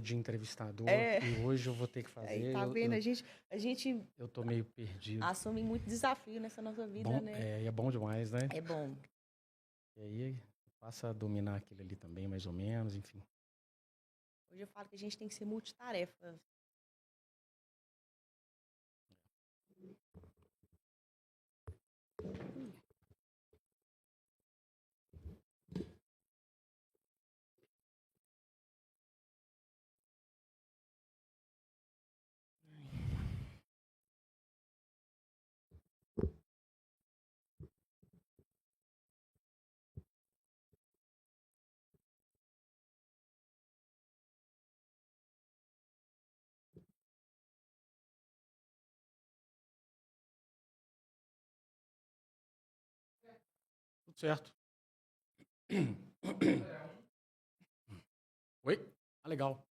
de entrevistador É, e hoje eu vou ter que aí fazer. tá Eu, vendo? eu, A gente eu tô meio perdido. assume muito desafio nessa nossa vida, Bom, né? é bom demais, né? É bom. E aí passa a dominar aquilo ali também, mais ou menos, enfim. Hoje eu falo que a gente tem que ser multitarefa. Tudo certo. Oi? Ah, legal.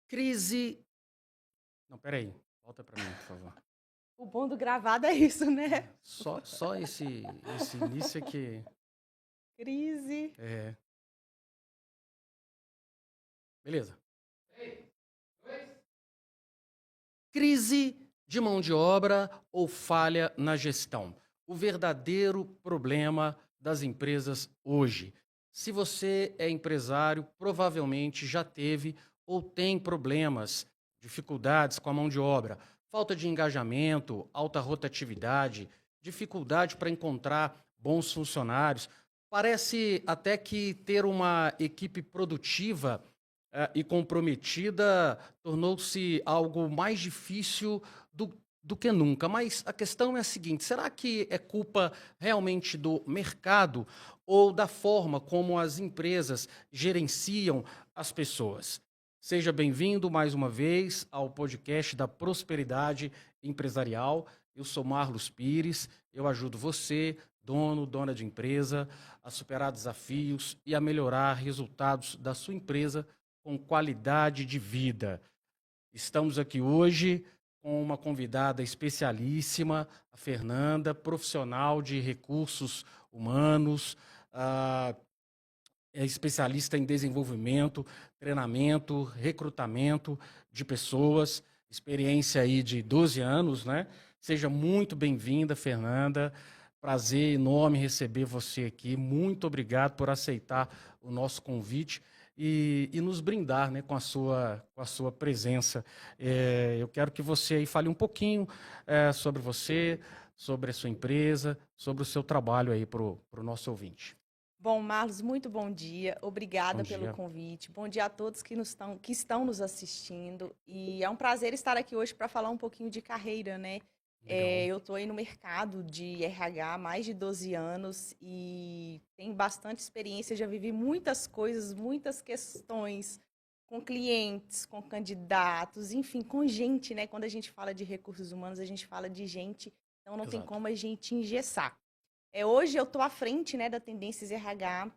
Crise. Não, peraí. Volta para mim, por favor. O bom do gravado é isso, né? Só esse início é que. Crise. É, beleza. Crise de mão de obra ou falha na gestão? O verdadeiro problema das empresas hoje. Se você é empresário, provavelmente já teve ou tem problemas, dificuldades com a mão de obra, falta de engajamento, alta rotatividade, dificuldade para encontrar bons funcionários. Parece até que ter uma equipe produtiva e comprometida tornou-se algo mais difícil do que nunca. Mas a questão é a seguinte: será que é culpa realmente do mercado ou da forma como as empresas gerenciam as pessoas? Seja bem-vindo mais uma vez ao podcast da Prosperidade Empresarial. Eu sou Marlos Pires, eu ajudo você, dono, dona de empresa, a superar desafios e a melhorar resultados da sua empresa com qualidade de vida. Estamos aqui hoje com uma convidada especialíssima, a Fernanda, profissional de recursos humanos, é especialista em desenvolvimento, treinamento, recrutamento de pessoas, experiência aí de 12 anos, né? Seja muito bem-vinda, Fernanda. Prazer enorme receber você aqui. Muito obrigado por aceitar o nosso convite e nos brindar, né, com a sua presença. Eu quero que você aí fale um pouquinho sobre você, sobre a sua empresa, sobre o seu trabalho aí para o nosso ouvinte. Bom, Marlos, muito bom dia. Bom Obrigada pelo dia. convite. Bom dia a todos que estão nos assistindo. E é um prazer estar aqui hoje para falar um pouquinho de carreira, né? Legal. Eu estou aí no mercado de RH há mais de 12 anos e tenho bastante experiência, já vivi muitas coisas, muitas questões com clientes, com candidatos, enfim, com gente, né? Quando a gente fala de recursos humanos, a gente fala de gente, então não tem Exato. como a gente engessar. Hoje eu estou à frente, né, da Tendências RH.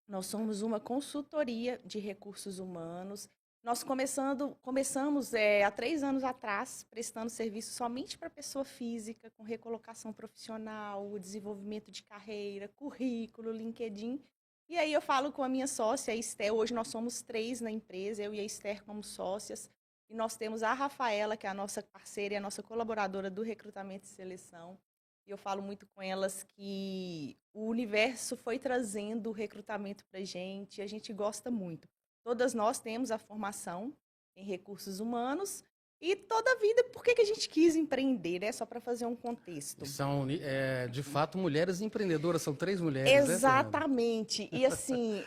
Nós somos uma consultoria de recursos humanos. Nós começamos há 3 anos atrás, prestando serviço somente para pessoa física, com recolocação profissional, desenvolvimento de carreira, currículo, LinkedIn. E aí eu falo com a minha sócia, a Esther. Hoje nós somos 3 na empresa, eu e a Esther como sócias. E nós temos a Rafaela, que é a nossa parceira e a nossa colaboradora do recrutamento e seleção. E eu falo muito com elas que o universo foi trazendo o recrutamento para a gente gosta muito. Todas nós temos a formação em recursos humanos e toda a vida, por que a gente quis empreender, né? Só para fazer um E contexto. são, de fato, mulheres empreendedoras, são 3 mulheres, né, Fernanda? Exatamente. E assim,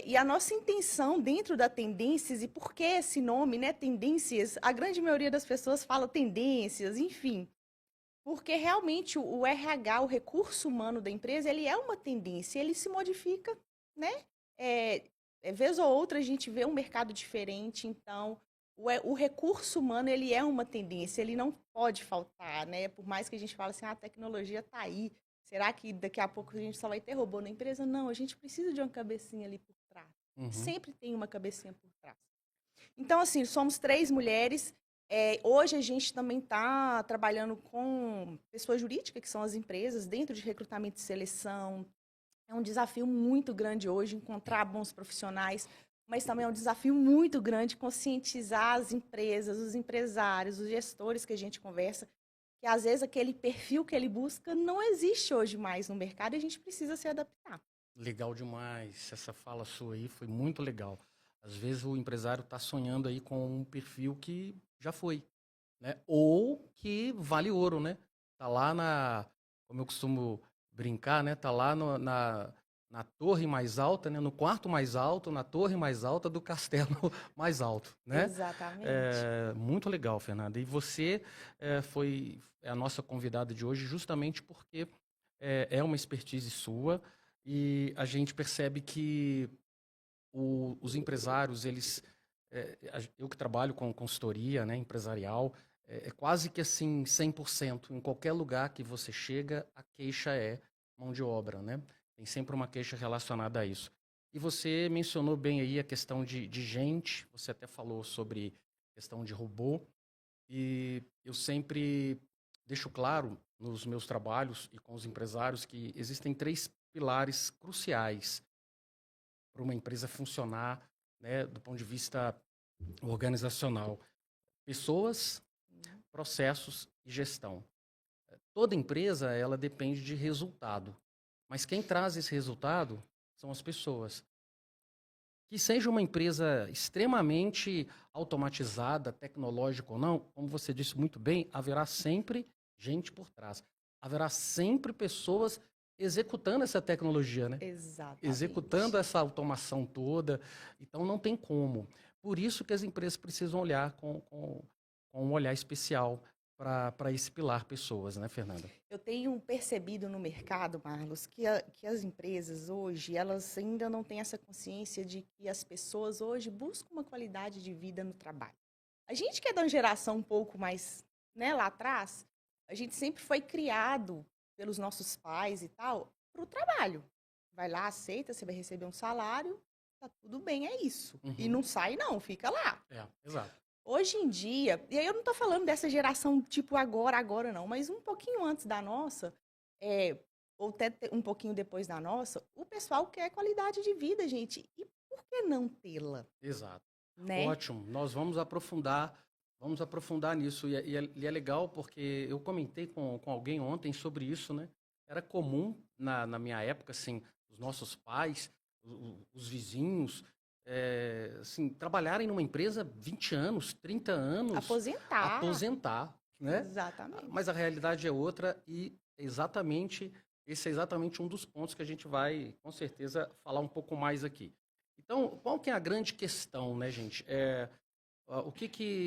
e a nossa intenção dentro da Tendências, e por que esse nome, né? Tendências, a grande maioria das pessoas fala tendências, enfim. Porque realmente o RH, o recurso humano da empresa, ele é uma tendência, ele se modifica, né? É, vez ou outra a gente vê um mercado diferente, então o recurso humano ele é uma tendência, ele não pode faltar, né? Por mais que a gente fale assim, a tecnologia está aí, será que daqui a pouco a gente só vai ter robô na empresa? Não, a gente precisa de uma cabecinha ali por trás. Uhum. Sempre tem uma cabecinha por trás. Então, assim, somos 3 mulheres. Hoje a gente também está trabalhando com pessoa jurídica, que são as empresas, dentro de recrutamento e seleção. É um desafio muito grande hoje encontrar bons profissionais, mas também é um desafio muito grande conscientizar as empresas, os empresários, os gestores que a gente conversa, que às vezes aquele perfil que ele busca não existe hoje mais no mercado e a gente precisa se adaptar. Legal demais. Essa fala sua aí foi muito legal. Às vezes o empresário está sonhando aí com um perfil que já foi, né? Ou que vale ouro, né? Tá lá como eu costumo brincar, né? Tá lá na torre mais alta, né? No quarto mais alto, na torre mais alta do castelo mais alto, né? Exatamente. Muito legal, Fernanda. E você é a nossa convidada de hoje justamente porque é uma expertise sua e a gente percebe que os empresários, eu que trabalho com consultoria, né, empresarial, é quase que assim 100%. Em qualquer lugar que você chega, a queixa é mão de obra, né? Tem sempre uma queixa relacionada a isso. E você mencionou bem aí a questão de gente, você até falou sobre questão de robô, e eu sempre deixo claro nos meus trabalhos e com os empresários que existem três pilares cruciais para uma empresa funcionar, né, do ponto de vista organizacional: pessoas, processos e gestão. Toda empresa ela depende de resultado, mas quem traz esse resultado são as pessoas. Que seja uma empresa extremamente automatizada, tecnológica ou não, como você disse muito bem, haverá sempre gente por trás. Haverá sempre pessoas executando essa tecnologia, né? Executando Exatamente. essa automação toda. Então não tem como. Por isso que as empresas precisam olhar com um olhar especial para esse pilar pessoas, né, Fernanda? Eu tenho percebido no mercado, Marlos, que as empresas hoje, elas ainda não têm essa consciência de que as pessoas hoje buscam uma qualidade de vida no trabalho. A gente que é de uma geração um pouco mais, né, lá atrás, a gente sempre foi criado pelos nossos pais e tal para o trabalho. Vai lá, aceita, você vai receber um salário, tá tudo bem, é isso. E Uhum. não sai não, fica lá. Exato. Hoje em dia, e aí eu não tô falando dessa geração tipo agora não, mas um pouquinho antes da nossa, é, ou até um pouquinho depois da nossa, o pessoal quer qualidade de vida, gente. E por que não tê-la, Exato. né? Ótimo. Nós vamos aprofundar nisso. E é legal porque eu comentei com alguém ontem sobre isso, né? Era comum na minha época, assim, os nossos pais, os vizinhos, assim, trabalharem numa empresa 20 anos, 30 anos, Aposentar. aposentar, né? Mas Exatamente. a realidade é outra e esse é exatamente um dos pontos que a gente vai, com certeza, falar um pouco mais aqui. Então, qual que é a grande questão, né, gente?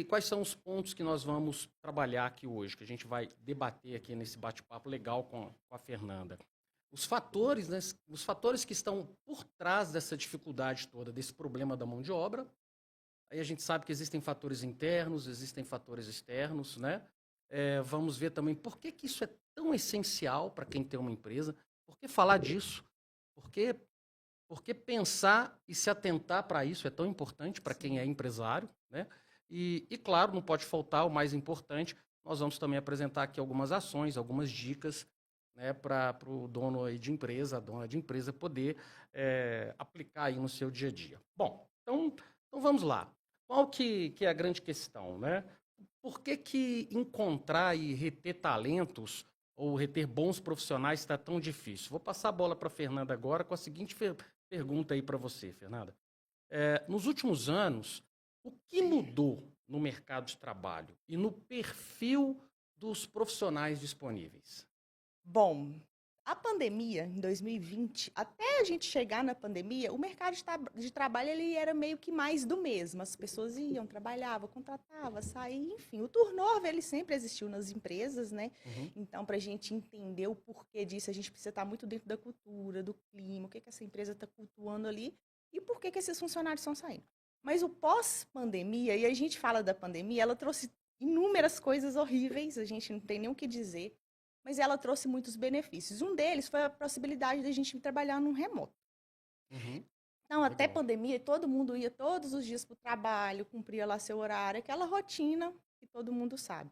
Quais são os pontos que nós vamos trabalhar aqui hoje, que a gente vai debater aqui nesse bate-papo legal com a Fernanda? Os fatores, né, os fatores que estão por trás dessa dificuldade toda, desse problema da mão de obra. Aí a gente sabe que existem fatores internos, existem fatores externos, né? Vamos ver também por que que isso é tão essencial para quem tem uma empresa, por que falar disso, por que porque pensar e se atentar para isso é tão importante para quem é Sim. empresário, né? Claro, não pode faltar o mais importante, nós vamos também apresentar aqui algumas ações, algumas dicas, né, para o dono aí de empresa, a dona de empresa poder aplicar aí no seu dia a dia. Bom, então vamos lá. Qual que é a grande questão, né? Por que encontrar e reter talentos ou reter bons profissionais está tão difícil? Vou passar a bola para a Fernanda agora com a seguinte pergunta aí para você, Fernanda. Nos últimos anos, o que mudou no mercado de trabalho e no perfil dos profissionais disponíveis? Bom, a pandemia em 2020, até a gente chegar na pandemia, o mercado de trabalho ele era meio que mais do mesmo. As pessoas iam, trabalhavam, contratavam, saíam, enfim. O turnover ele sempre existiu nas empresas, né? Uhum, Então, para a gente entender o porquê disso, a gente precisa estar muito dentro da cultura, do clima, o que que essa empresa está cultuando ali e por que que esses funcionários estão saindo. Mas o pós-pandemia, e a gente fala da pandemia, ela trouxe inúmeras coisas horríveis, a gente não tem nem o que dizer, mas ela trouxe muitos benefícios. Um deles foi a possibilidade de a gente trabalhar num remoto. uhum, Então, até legal. pandemia, todo mundo ia todos os dias para o trabalho, cumpria lá seu horário, aquela rotina que todo mundo sabe.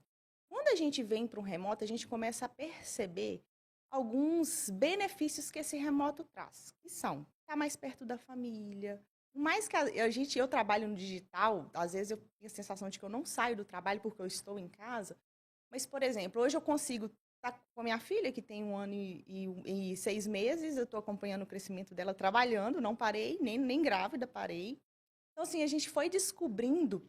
Quando a gente vem para um remoto, a gente começa a perceber alguns benefícios que esse remoto traz, que são estar mais perto da família. Mais que eu trabalho no digital, às vezes eu tenho a sensação de que eu não saio do trabalho porque eu estou em casa. Mas, por exemplo, hoje eu consigo estar com a minha filha, que tem 1 ano e 6 meses, eu estou acompanhando o crescimento dela trabalhando, não parei, nem grávida parei. Então, assim, a gente foi descobrindo,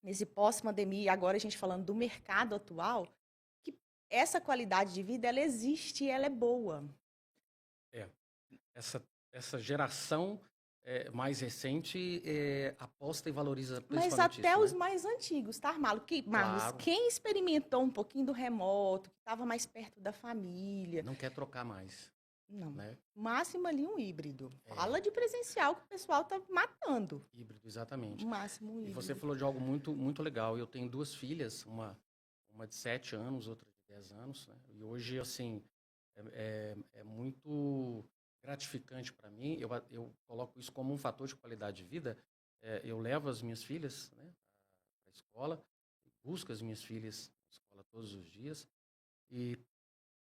nesse pós-pandemia, agora a gente falando do mercado atual, que essa qualidade de vida, ela existe e ela é boa. É, essa geração mais recente aposta e valoriza Mas principalmente até isso, os né? mais antigos, tá, Marlos? Claro, Quem experimentou um pouquinho do remoto, que estava mais perto da família, não quer trocar mais, não. né? Máximo ali um híbrido. É, Fala de presencial que o pessoal tá matando. híbrido, exatamente. Máximo um E você híbrido. falou de algo muito, muito legal. Eu tenho duas filhas, uma de 7 anos, outra de 10 anos, né? E hoje, assim, é muito gratificante para mim. Eu coloco isso como um fator de qualidade de vida. Eu levo as minhas filhas, né, para a escola, busco as minhas filhas na escola todos os dias e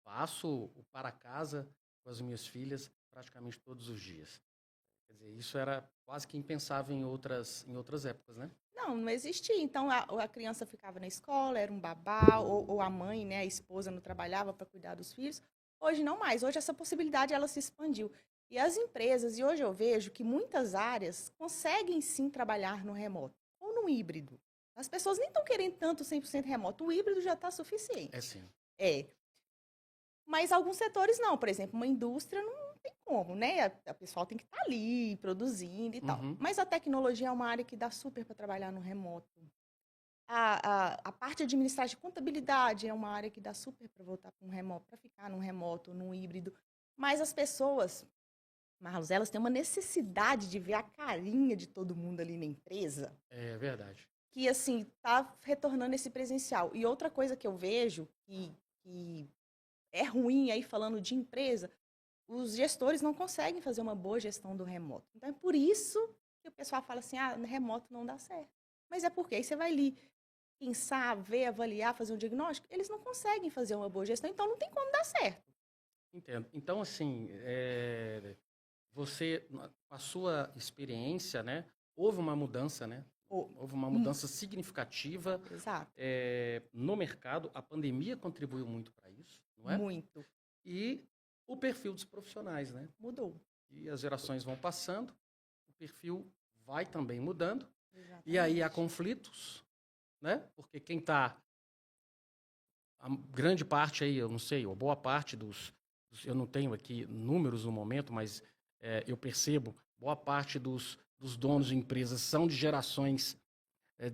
passo o para casa com as minhas filhas praticamente todos os dias. Quer dizer, isso era quase que impensável em outras épocas, né? Não existia. Então a criança ficava na escola, era um babá, ou a mãe, né, a esposa não trabalhava para cuidar dos filhos. Hoje não mais. Hoje essa possibilidade ela se expandiu. E as empresas, e hoje eu vejo que muitas áreas conseguem sim trabalhar no remoto ou no híbrido. As pessoas nem estão querendo tanto 100% remoto. O híbrido já está É suficiente. sim. É. Mas alguns setores não. Por exemplo, uma indústria não tem como, né? A pessoal tem que estar ali produzindo e tal. Uhum. Mas a tecnologia é uma área que dá super para trabalhar no remoto. A parte administrativa de contabilidade é uma área que dá super para voltar para um remoto, para ficar num remoto, num híbrido. Mas as pessoas, Marlos, elas têm uma necessidade de ver a carinha de todo mundo ali na empresa, É verdade. que assim, tá retornando esse presencial. E outra coisa que eu vejo que é ruim aí falando de empresa, os gestores não conseguem fazer uma boa gestão do remoto. Então é por isso que o pessoal fala assim, remoto não dá certo. Mas é porque aí você vai ali pensar, ver, avaliar, fazer um diagnóstico, eles não conseguem fazer uma boa gestão, então não tem como dar certo. Entendo. Então, assim, você, com a sua experiência, né, houve uma mudança, né? Ou, Houve uma hum, mudança significativa exato, no mercado. A pandemia contribuiu muito para isso, não é? muito. E o perfil dos profissionais, né? Mudou. E as gerações vão passando, o perfil vai também mudando, e aí há Exatamente. conflitos, né? Porque quem está, a grande parte aí, eu não sei, ou boa parte eu não tenho aqui números no momento, mas eu percebo, boa parte dos donos de empresas são de gerações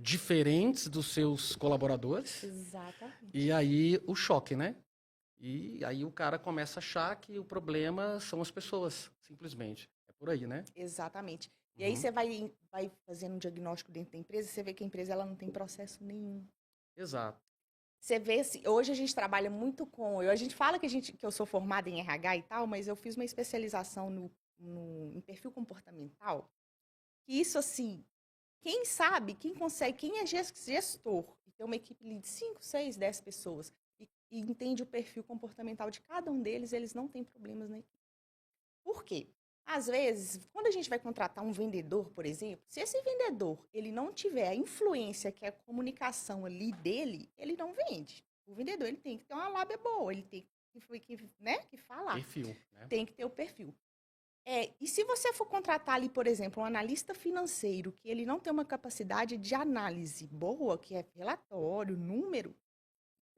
diferentes dos seus colaboradores, e Exatamente. aí o choque, né? E aí o cara começa a achar que o problema são as pessoas, simplesmente. É por aí, né? Exatamente. E aí Uhum. você vai fazendo um diagnóstico dentro da empresa, você vê que a empresa ela não tem processo nenhum. Exato. Você vê, assim, hoje a gente trabalha muito com. A gente fala que eu sou formada em RH e tal, mas eu fiz uma especialização em perfil comportamental. Que isso, assim, quem sabe, quem consegue, quem é gestor e tem uma equipe de 5, 6, 10 pessoas e entende o perfil comportamental de cada um deles, eles não têm problemas na equipe. Por quê? Às vezes, quando a gente vai contratar um vendedor, por exemplo, se esse vendedor ele não tiver a influência que é a comunicação ali dele, ele não vende. O vendedor ele tem que ter uma lábia boa, ele tem que falar, Perfil, né? tem que ter o perfil. E se você for contratar ali, por exemplo, um analista financeiro, que ele não tem uma capacidade de análise boa, que é relatório, número,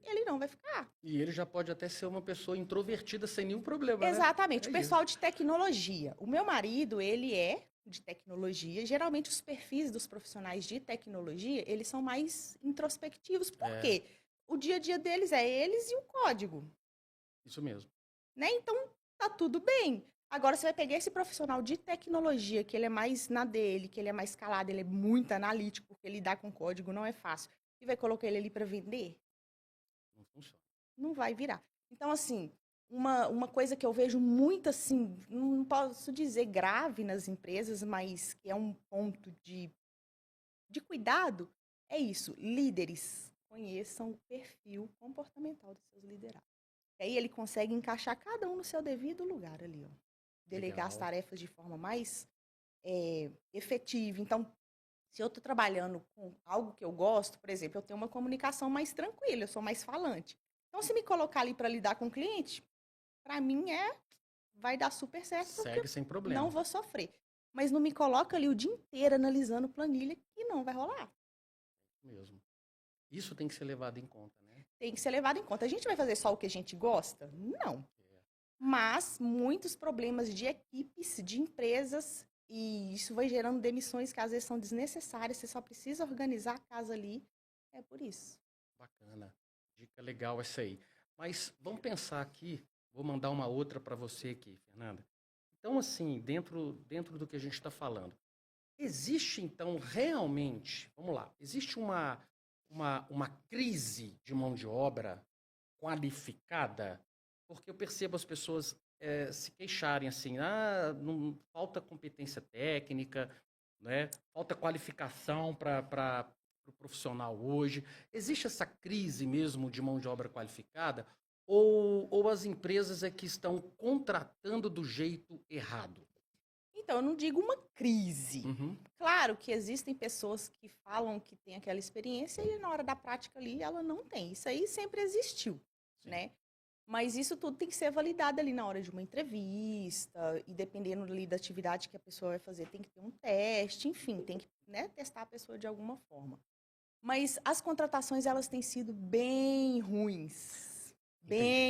ele não vai ficar. E ele já pode até ser uma pessoa introvertida sem nenhum problema, né? Exatamente. É O isso. pessoal de tecnologia. O meu marido, ele é de tecnologia. Geralmente, os perfis dos profissionais de tecnologia, eles são mais introspectivos. Por É, quê? O dia a dia deles é eles e o código, isso mesmo. né? Então, tá tudo bem. Agora, você vai pegar esse profissional de tecnologia, que ele é mais na dele, que ele é mais calado, ele é muito analítico, porque lidar com código não é fácil, e vai colocar ele ali para vender? Não funciona. Não vai virar. Então, assim, uma coisa que eu vejo muito, assim, não posso dizer grave nas empresas, mas que é um ponto de cuidado, é isso. Líderes conheçam o perfil comportamental dos seus liderados. E aí ele consegue encaixar cada um no seu devido lugar ali, ó. Delegar as Legal. tarefas de forma mais efetiva. Então, se eu estou trabalhando com algo que eu gosto, por exemplo, eu tenho uma comunicação mais tranquila, eu sou mais falante. Então, se me colocar ali para lidar com o cliente, para mim vai dar super certo, porque eu Segue sem não problema. vou sofrer. Mas não me coloca ali o dia inteiro analisando planilha, que não vai rolar. Mesmo. Isso tem que ser levado em conta, né? Tem que ser levado em conta. A gente vai fazer só o que a gente gosta? Não. É, Mas muitos problemas de equipes, de empresas, e isso vai gerando demissões que às vezes são desnecessárias. Você só precisa organizar a casa ali. É por isso. bacana. Dica legal essa aí. Mas vamos pensar aqui, vou mandar uma outra para você aqui, Fernanda. Então, assim, dentro do que a gente está falando, existe então realmente, vamos lá, existe uma crise de mão de obra qualificada? Porque eu percebo as pessoas se queixarem assim, não falta competência técnica, né? Falta qualificação para o profissional hoje. Existe essa crise mesmo de mão de obra qualificada? Ou as empresas é que estão contratando do jeito errado? Então, eu não digo uma crise. Uhum, Claro que existem pessoas que falam que tem aquela experiência e na hora da prática ali ela não tem. Isso aí sempre existiu, sim. né? Mas isso tudo tem que ser validado ali na hora de uma entrevista, e dependendo ali da atividade que a pessoa vai fazer, tem que ter um teste, enfim, tem que, né, testar a pessoa de alguma forma. Mas as contratações, elas têm sido Entendi. bem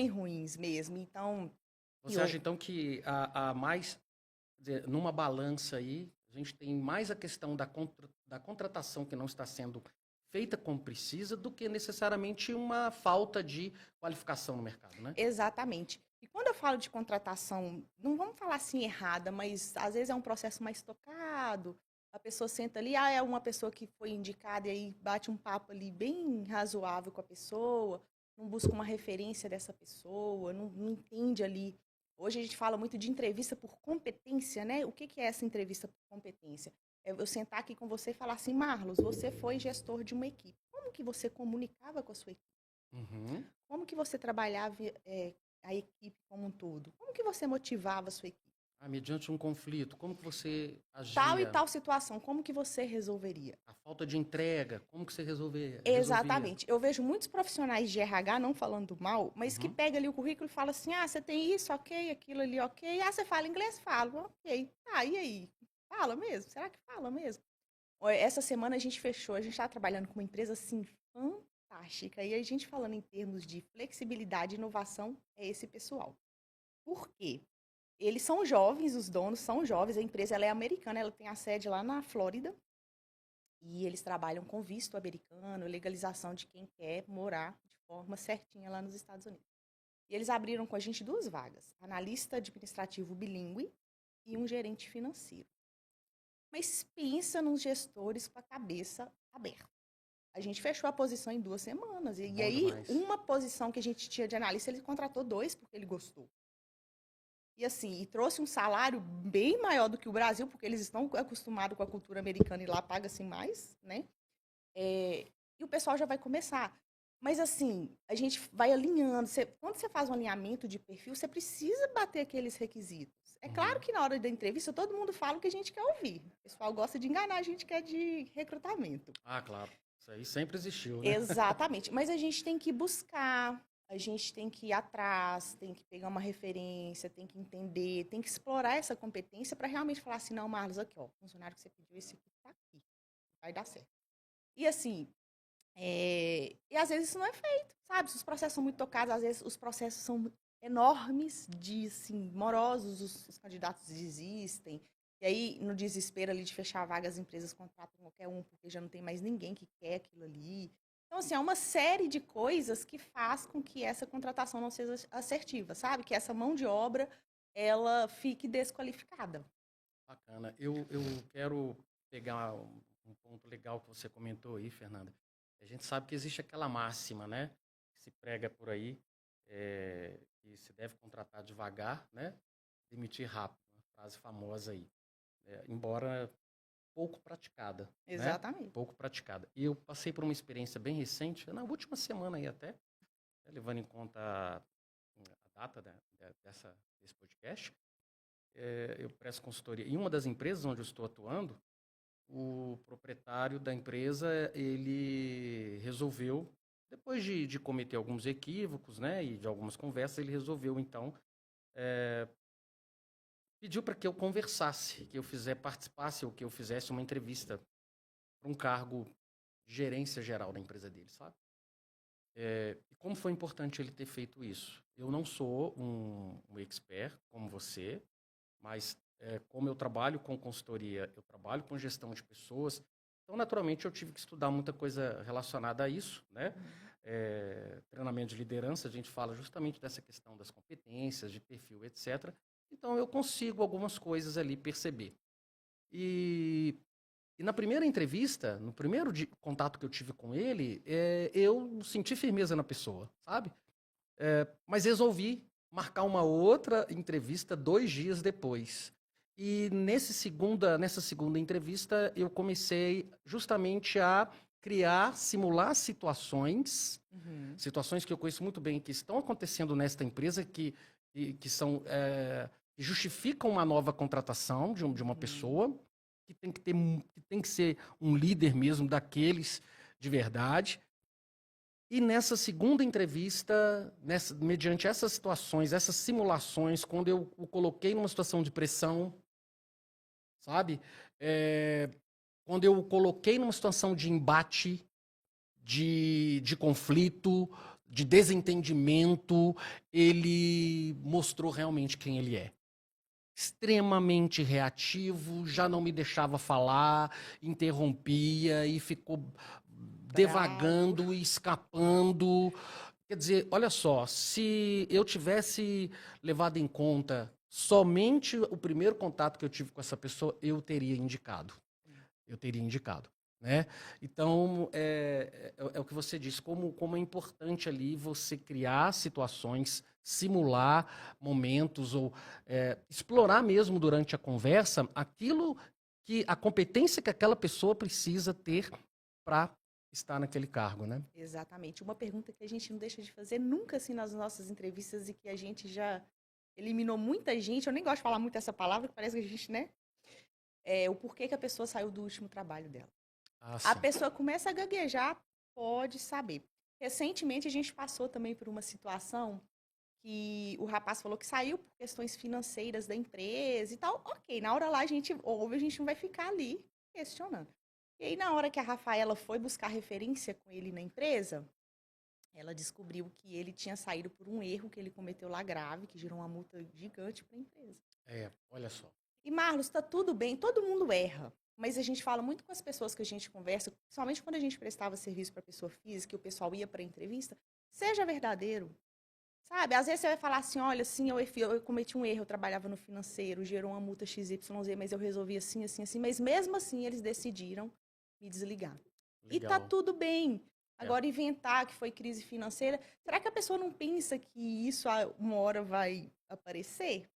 ruins mesmo. Então, Você eu, acha então que a mais, quer dizer, numa balança aí, a gente tem mais a questão da contratação que não está sendo feita como precisa do que necessariamente uma falta de qualificação no mercado, né? exatamente. E quando eu falo de contratação, não vamos falar assim errada, mas às vezes é um processo mais tocado. A pessoa senta ali, é uma pessoa que foi indicada e aí bate um papo ali bem razoável com a pessoa, não busca uma referência dessa pessoa, não entende ali. Hoje a gente fala muito de entrevista por competência, né? O que é essa entrevista por competência? É eu sentar aqui com você e falar assim, Marlos, você foi gestor de uma equipe. Como que você comunicava com a sua equipe? Uhum. Como que você trabalhava a equipe como um todo? Como que você motivava a sua equipe? Mediante um conflito, como que você Tal e agia? tal situação, como que você resolveria? A falta de entrega, como que você resolvia? Exatamente. Eu vejo muitos profissionais de RH, não falando mal, mas que Uhum. pega ali o currículo e fala assim: ah, você tem isso, ok, aquilo ali, ok. Ah, você fala inglês? Falo, ok. Ah, e aí? Fala mesmo? Será que fala mesmo? Essa semana a gente fechou, a gente está trabalhando com uma empresa assim fantástica. E a gente falando em termos de flexibilidade e inovação, é esse pessoal. Por quê? Eles são jovens, os donos são jovens, a empresa ela é americana, ela tem a sede lá na Flórida e eles trabalham com visto americano, legalização de quem quer morar de forma certinha lá nos Estados Unidos. E eles abriram com a gente duas vagas, analista administrativo bilíngue e um gerente financeiro. Mas pensa nos gestores com a cabeça aberta. A gente fechou a posição em 2 semanas. E Bom aí, demais. uma posição que a gente tinha de analista, ele contratou dois porque ele gostou. E assim, e trouxe um salário bem maior do que o Brasil, porque eles estão acostumados com a cultura americana e lá paga-se mais, né? E o pessoal já vai começar. Mas assim, a gente vai alinhando. Quando você faz um alinhamento de perfil, você precisa bater aqueles requisitos. É claro Uhum. que na hora da entrevista todo mundo fala o que a gente quer ouvir. O pessoal gosta de enganar, a gente quer de recrutamento. Claro. Isso aí sempre existiu, né? Exatamente. Mas a gente tem que buscar, a gente tem que ir atrás, tem que pegar uma referência, tem que entender, tem que explorar essa competência para realmente falar assim, não, Marlos, aqui, ó, o funcionário que você pediu, esse aqui tá aqui, vai dar certo. E assim, e às vezes isso não é feito, sabe? Se os processos são muito tocados, às vezes os processos são enormes, de, assim, morosos, os candidatos desistem. E aí, no desespero ali de fechar a vaga, as empresas contratam qualquer um, porque já não tem mais ninguém que quer aquilo ali. Então, assim, é uma série de coisas que faz com que essa contratação não seja assertiva, sabe? Que essa mão de obra, ela fique desqualificada. Bacana. Eu quero pegar um ponto legal que você comentou aí, Fernanda. A gente sabe que existe aquela máxima, né? Que se prega por aí, que se deve contratar devagar, né? Demitir rápido. Uma frase famosa aí. Embora pouco praticada, né? Exatamente. Pouco praticada. E eu passei por uma experiência bem recente, na última semana aí até, né, levando em conta data desse podcast, eu presto consultoria. Em uma das empresas onde eu estou atuando, o proprietário da empresa, ele resolveu, depois de cometer alguns equívocos, né, e de algumas conversas, ele resolveu, então, pediu para que eu conversasse, que eu participasse, ou que eu fizesse uma entrevista para um cargo de gerência geral da empresa dele, sabe? E como foi importante ele ter feito isso? Eu não sou um expert como você, mas como eu trabalho com consultoria, eu trabalho com gestão de pessoas, então, naturalmente, eu tive que estudar muita coisa relacionada a isso, né? Treinamento de liderança, a gente fala justamente dessa questão das competências, de perfil, etc. Então, eu consigo algumas coisas ali perceber. E na primeira entrevista, no primeiro contato que eu tive com ele, eu senti firmeza na pessoa, sabe? Mas resolvi marcar uma outra entrevista 2 dias depois. E nessa segunda entrevista, eu comecei justamente a simular situações, situações que eu conheço muito bem, que estão acontecendo nesta empresa, que justificam uma nova contratação de uma pessoa, que tem que ser um líder mesmo daqueles de verdade. E nessa segunda entrevista, mediante essas situações, essas simulações, quando eu o coloquei numa situação de pressão, sabe? Quando eu o coloquei numa situação de embate, de conflito, de desentendimento, ele mostrou realmente quem ele é. Extremamente reativo, já não me deixava falar, interrompia e ficou devagando e escapando. Quer dizer, olha só, se eu tivesse levado em conta somente o primeiro contato que eu tive com essa pessoa, eu teria indicado. Né? Então, é o que você disse, como é importante ali você criar situações, simular momentos, ou explorar mesmo durante a conversa a competência que aquela pessoa precisa ter para estar naquele cargo, né? Exatamente. Uma pergunta que a gente não deixa de fazer nunca assim nas nossas entrevistas e que a gente já eliminou muita gente, eu nem gosto de falar muito essa palavra, que parece que a gente, né? O porquê que a pessoa saiu do último trabalho dela. A pessoa começa a gaguejar, pode saber. Recentemente, a gente passou também por uma situação que o rapaz falou que saiu por questões financeiras da empresa e tal. Ok, na hora lá a gente ouve, a gente não vai ficar ali questionando. E aí, na hora que a Rafaela foi buscar referência com ele na empresa, ela descobriu que ele tinha saído por um erro que ele cometeu lá grave, que gerou uma multa gigante para a empresa. Olha só. E, Marlos, tá tudo bem, todo mundo erra. Mas a gente fala muito com as pessoas que a gente conversa, principalmente quando a gente prestava serviço para pessoa física e o pessoal ia para a entrevista, seja verdadeiro. Sabe? Às vezes você vai falar assim, olha, assim, eu cometi um erro, eu trabalhava no financeiro, gerou uma multa XYZ, mas eu resolvi assim, assim, assim. Mas mesmo assim, eles decidiram me desligar. Legal. E tá tudo bem. Agora, inventar que foi crise financeira, será que a pessoa não pensa que isso uma hora vai aparecer?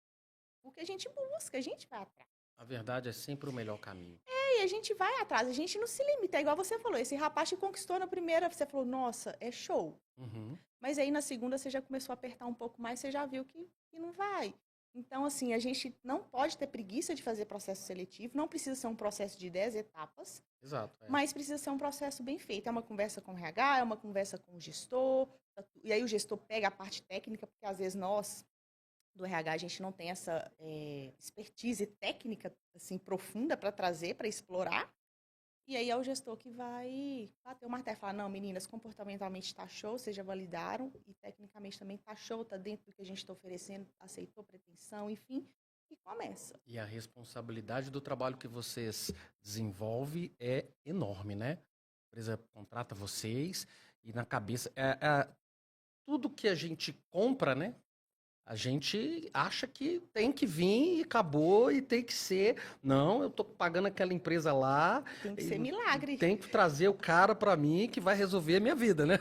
Porque a gente busca, a gente vai atrás. A verdade é sempre o melhor caminho. E a gente vai atrás, a gente não se limita. É igual você falou, esse rapaz te conquistou na primeira, você falou, nossa, é show. Mas aí na segunda você já começou a apertar um pouco mais, você já viu que não vai. Então, assim, a gente não pode ter preguiça de fazer processo seletivo, não precisa ser um processo de 10 etapas. Exato. Mas precisa ser um processo bem feito. É uma conversa com o RH, é uma conversa com o gestor, e aí o gestor pega a parte técnica, porque às vezes nós do RH, a gente não tem essa expertise técnica assim profunda para trazer, para explorar. E aí é o gestor que vai bater o martelo e falar, não, meninas, comportamentalmente está show, vocês já validaram, e tecnicamente também está show, está dentro do que a gente está oferecendo, aceitou pretensão, enfim, e começa. E a responsabilidade do trabalho que vocês desenvolvem é enorme, né? A empresa contrata vocês e na cabeça... tudo que a gente compra, né? A gente acha que tem que vir e acabou e tem que ser. Não, eu tô pagando aquela empresa lá. Tem que ser milagre. Tem que trazer o cara para mim que vai resolver a minha vida, né?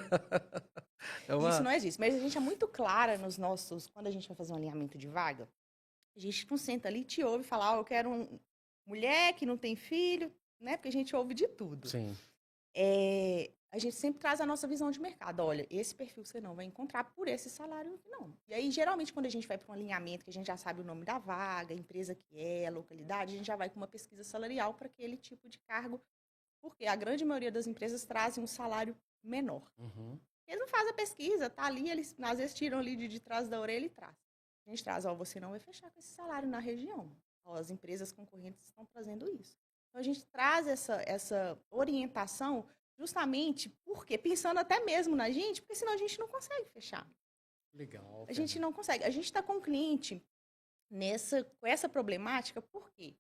Isso não existe. Mas a gente é muito clara nos nossos... Quando a gente vai fazer um alinhamento de vaga, a gente não senta ali e te ouve falar, eu quero uma mulher que não tem filho, né? Porque a gente ouve de tudo. Sim. a gente sempre traz a nossa visão de mercado. Olha, esse perfil você não vai encontrar por esse salário aqui, não. E aí, geralmente, quando a gente vai para um alinhamento, que a gente já sabe o nome da vaga, a empresa que é, a localidade, a gente já vai com uma pesquisa salarial para aquele tipo de cargo, porque a grande maioria das empresas trazem um salário menor. Uhum. Eles não fazem a pesquisa, tá ali, eles às vezes tiram ali de trás da orelha e traz. A gente traz, ó, você não vai fechar com esse salário na região. Ó, as empresas concorrentes estão trazendo isso. Então, a gente traz essa orientação justamente porque, pensando até mesmo na gente, porque senão a gente não consegue fechar. Legal, A gente Fernanda. não consegue. A gente está com um cliente com essa problemática, por quê?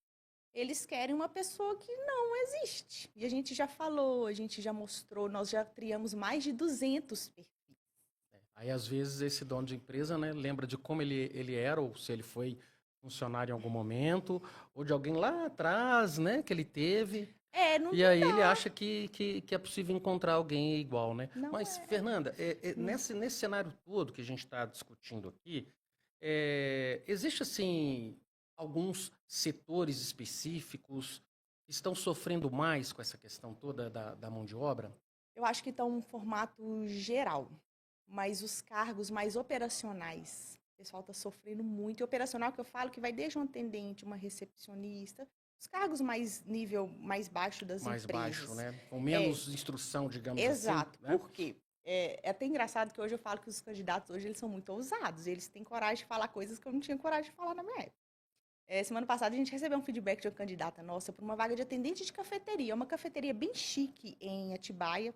Eles querem uma pessoa que não existe. E a gente já falou, a gente já mostrou, nós já criamos mais de 200 perfis. Aí, às vezes, esse dono de empresa, né, lembra de como ele era, ou se ele foi funcionário em algum momento, ou de alguém lá atrás, né, que ele teve. Não, E aí ele acha que é possível encontrar alguém igual, né? não Mas, é. Fernanda, nesse cenário todo que a gente está discutindo aqui, existe, assim, alguns setores específicos que estão sofrendo mais com essa questão toda da mão de obra? Eu acho que está um formato geral, mas os cargos mais operacionais, o pessoal está sofrendo muito. E operacional que eu falo que vai desde um atendente, uma recepcionista, os cargos mais nível mais baixo das Mais baixo, empresas. né? Com É, menos instrução, digamos assim, exato. né? Por quê? É até engraçado que hoje eu falo que os candidatos hoje eles são muito ousados. Eles têm coragem de falar coisas que eu não tinha coragem de falar na minha época. Semana passada a gente recebeu um feedback de uma candidata nossa para uma vaga de atendente de cafeteria. Uma cafeteria bem chique em Atibaia,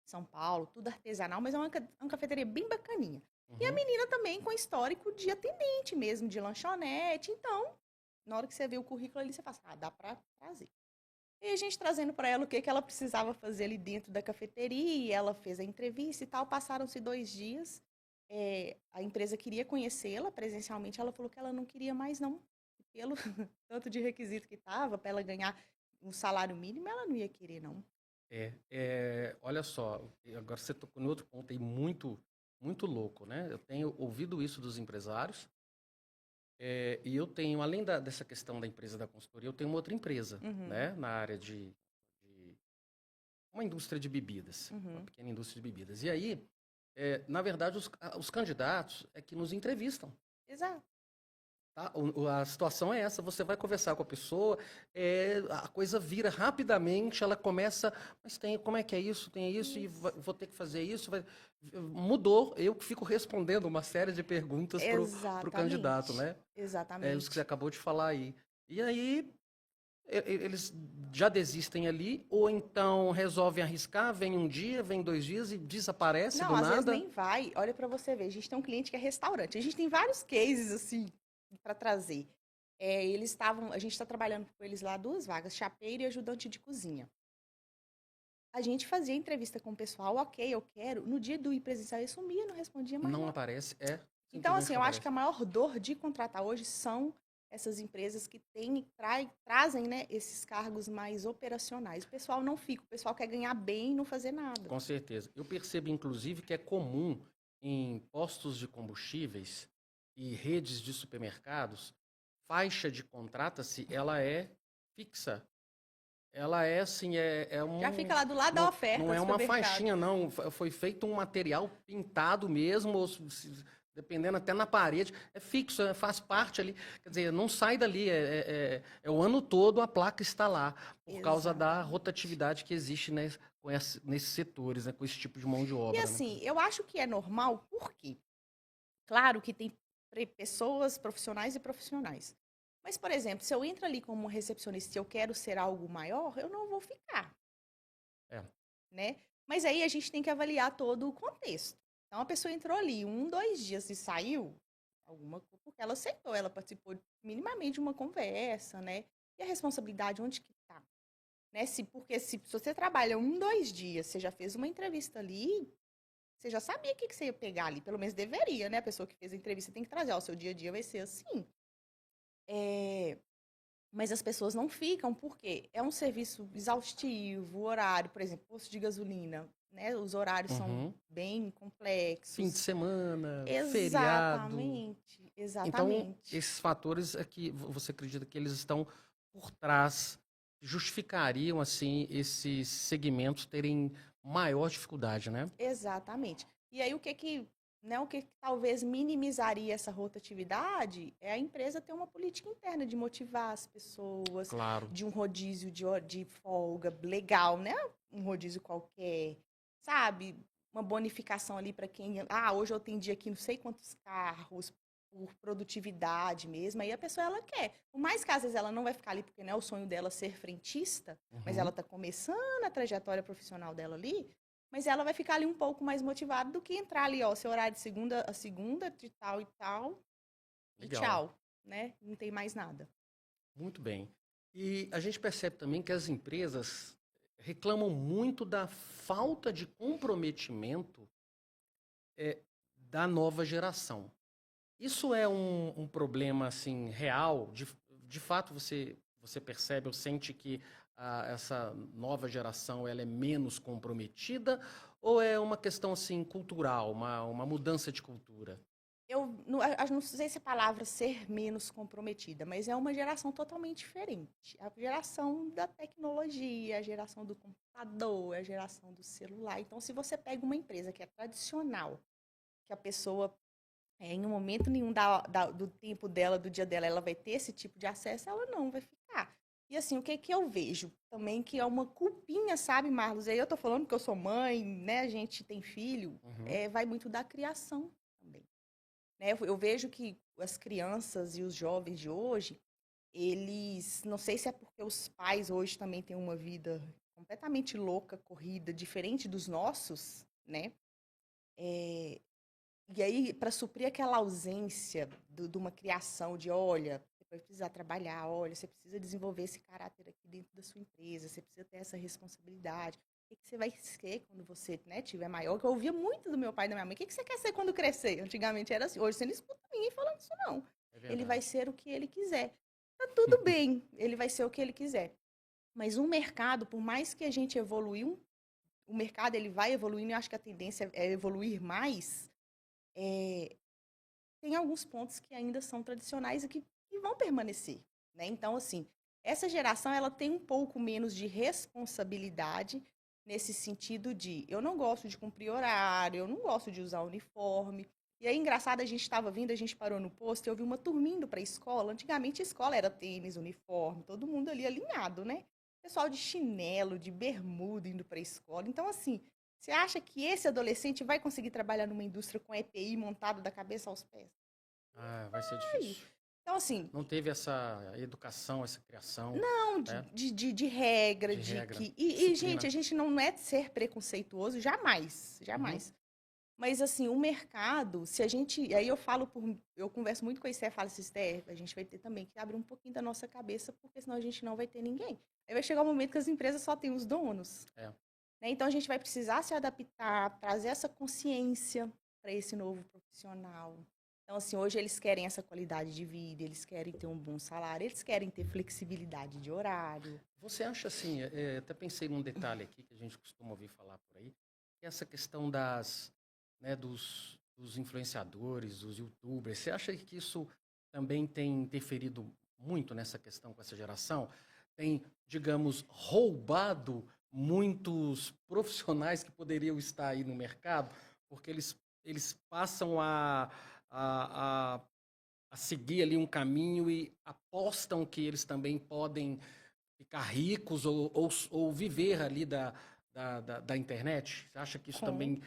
São Paulo, tudo artesanal, mas é uma cafeteria bem bacaninha. E a Uhum. menina também com histórico de atendente mesmo, de lanchonete. Então, na hora que você vê o currículo ali, você fala, dá para trazer. E a gente trazendo para ela o que ela precisava fazer ali dentro da cafeteria, ela fez a entrevista e tal. Passaram-se 2 dias, a empresa queria conhecê-la presencialmente, ela falou que ela não queria mais não. Pelo tanto de requisito que estava, para ela ganhar um salário mínimo, ela não ia querer não. Olha só, agora você tocou em outro ponto aí muito, muito louco, né? Eu tenho ouvido isso dos empresários, e eu tenho, além dessa questão da empresa da consultoria, eu tenho uma outra empresa, Uhum, né? Na área de uma indústria de bebidas, uma uhum. pequena indústria de bebidas. E aí, na verdade, os candidatos é que nos entrevistam. Exato. Tá? A situação é essa, você vai conversar com a pessoa, a coisa vira rapidamente, ela começa, mas como é que é isso, tem isso, e Isso. vou ter que fazer isso. Mudou, eu que fico respondendo uma série de perguntas para o candidato, Exatamente. né? É isso que você Exatamente. acabou de falar aí. E aí, eles já desistem ali, ou então resolvem arriscar, vem um dia, vem 2 dias e desaparece Não, do às vezes nada. nem vai. Olha para você ver, a gente tem um cliente que é restaurante. A gente tem vários cases assim para trazer. A gente está trabalhando com eles lá 2 vagas, chapeiro e ajudante de cozinha. A gente fazia entrevista com o pessoal, ok, eu quero. No dia do ir presencial, ele sumia, não respondia mais Não nada. aparece, Então, simplesmente assim, não eu acho que aparece. a maior dor de contratar hoje são essas empresas que trazem, né, esses cargos mais operacionais. O pessoal não fica, o pessoal quer ganhar bem e não fazer nada. Com certeza. Eu percebo, inclusive, que é comum em postos de combustíveis e redes de supermercados, faixa de contrata-se, ela é fixa. Ela é assim, Já fica lá do lado da não oferta é do uma supermercado. faixinha, não. Foi feito um material pintado mesmo, ou dependendo até na parede. É fixo, faz parte ali. Quer dizer, não sai dali. É o ano todo a placa está lá, por causa da Exatamente. rotatividade que existe, né, nesses setores, né, com esse tipo de mão de E obra, né? assim, eu acho que é normal, porque, claro que tem pessoas profissionais e profissionais. Mas, por exemplo, se eu entro ali como recepcionista e eu quero ser algo maior, eu não vou ficar. É. Né? Mas aí a gente tem que avaliar todo o contexto. Então a pessoa entrou ali 2 dias e saiu, porque ela aceitou, ela participou minimamente de uma conversa, né? E a responsabilidade onde que tá? Né? Porque se você trabalha 2 dias, você já fez uma entrevista ali, você já sabia o que você ia pegar ali, pelo menos deveria, né? A pessoa que fez a entrevista tem que trazer, ó, o seu dia a dia vai ser assim. É, mas as pessoas não ficam, porque é um serviço exaustivo, o horário, por exemplo, posto de gasolina, né? Os horários são Uhum. bem Fim de complexos. semana, feriado. Exatamente, Então, exatamente. esses fatores é que você acredita que eles estão por trás, justificariam, assim, esses segmentos terem maior dificuldade, né? Exatamente. E aí o que talvez minimizaria essa rotatividade é a empresa ter uma política interna de motivar as pessoas, Claro. de um rodízio de folga legal, né? Um rodízio qualquer, sabe? Uma bonificação ali para quem, hoje eu atendi aqui não sei quantos carros por produtividade mesmo, aí a pessoa ela quer. Por mais que às vezes ela não vai ficar ali porque não é o sonho dela ser frentista, mas ela Uhum. está começando a trajetória profissional dela ali, mas ela vai ficar ali um pouco mais motivada do que entrar ali, ó, seu horário de segunda a segunda, de tal e tal, e Legal. tchau, né? Não tem mais nada. Muito bem. E a gente percebe também que as empresas reclamam muito da falta de comprometimento é, da nova geração. Isso é um problema assim real? De fato, você percebe ou sente que essa nova geração ela é menos comprometida ou é uma questão assim cultural, uma mudança de cultura? Eu não sei se a palavra ser menos comprometida, mas é uma geração totalmente diferente. A geração da tecnologia, a geração do computador, a geração do celular. Então, se você pega uma empresa que é tradicional, que a pessoa em um momento nenhum do tempo dela, do dia dela, ela vai ter esse tipo de acesso, ela não vai ficar. E assim, o que que eu vejo? Também que é uma culpinha, sabe, Marlos? Aí eu tô falando que eu sou mãe, né? A gente tem filho, Uhum. vai muito da criação também. Né? Eu vejo que as crianças e os jovens de hoje, eles, não sei se é porque os pais hoje também têm uma vida completamente louca, corrida, diferente dos nossos, né? É, e aí, para suprir aquela ausência de uma criação de, olha, você vai precisar trabalhar, olha, você precisa desenvolver esse caráter aqui dentro da sua empresa, você precisa ter essa responsabilidade. O que que você vai ser quando você, né, tiver maior? Que eu ouvia muito do meu pai e da minha mãe. O que que você quer ser quando crescer? Antigamente era assim. Hoje você não escuta ninguém falando isso, não. É Ele vai verdade. ser o que ele quiser. Tá tudo bem, ele vai ser o que ele quiser. Mas o mercado, por mais que a gente evoluiu, o mercado ele vai evoluindo, eu acho que a tendência é evoluir mais. É, tem alguns pontos que ainda são tradicionais e que vão permanecer, né? Então, assim, essa geração ela tem um pouco menos de responsabilidade nesse sentido de eu não gosto de cumprir horário, eu não gosto de usar uniforme. E aí, engraçado, a gente estava vindo, a gente parou no posto e eu vi uma turminha indo para a escola. Antigamente, a escola era tênis, uniforme, todo mundo ali alinhado, né? Pessoal de chinelo, de bermuda indo para a escola. Então, assim, você acha que esse adolescente vai conseguir trabalhar numa indústria com EPI montado da cabeça aos pés? Ah, vai ser Aí. difícil. Então, assim, Não teve essa educação, essa criação, não né, de regra, de de regra, que. Gente, disciplina. a gente não é ser preconceituoso, jamais, Uhum. jamais. Mas, assim, o mercado, se a gente. Aí eu falo por. Eu converso muito com a Esther, falo assim, Esther, a gente vai ter também que abrir um pouquinho da nossa cabeça, porque senão a gente não vai ter ninguém. Aí vai chegar um momento que as empresas só têm os donos. É, Né? Então a gente vai precisar se adaptar, trazer essa consciência para esse novo profissional. Então, assim, hoje eles querem essa qualidade de vida, eles querem ter um bom salário, eles querem ter flexibilidade de horário. você acha assim, até pensei num detalhe aqui que a gente costuma ouvir falar por aí, que é essa questão dos influenciadores, dos YouTubers, você acha que isso também tem interferido muito nessa questão com essa geração? Tem, digamos, roubado muitos profissionais que poderiam estar aí no mercado, porque eles passam a, a seguir ali um caminho e apostam que eles também podem ficar ricos ou viver ali da internet? Você acha que isso Com, também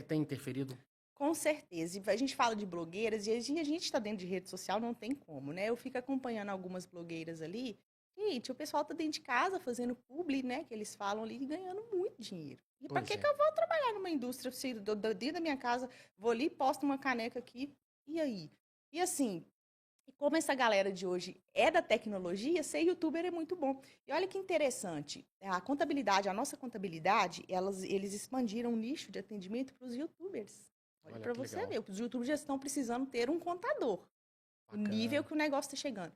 tem interferido? com certeza. E a gente fala de blogueiras e a gente está dentro de rede social, não tem como, né? Eu fico acompanhando algumas blogueiras ali. Gente, o pessoal tá dentro de casa fazendo publi, né? Que eles falam ali e ganhando muito dinheiro. E para Pois que é. eu vou trabalhar numa indústria se dentro da minha casa, vou ali, posto uma caneca aqui, e aí? E assim, e como essa galera de hoje é da tecnologia, ser youtuber é muito bom. E olha que interessante, a contabilidade, a nossa contabilidade, eles expandiram o nicho de atendimento para os youtubers. Olha Olha para que você legal. ver, os youtubers já estão precisando ter um contador, o nível Bacana. que o negócio está chegando.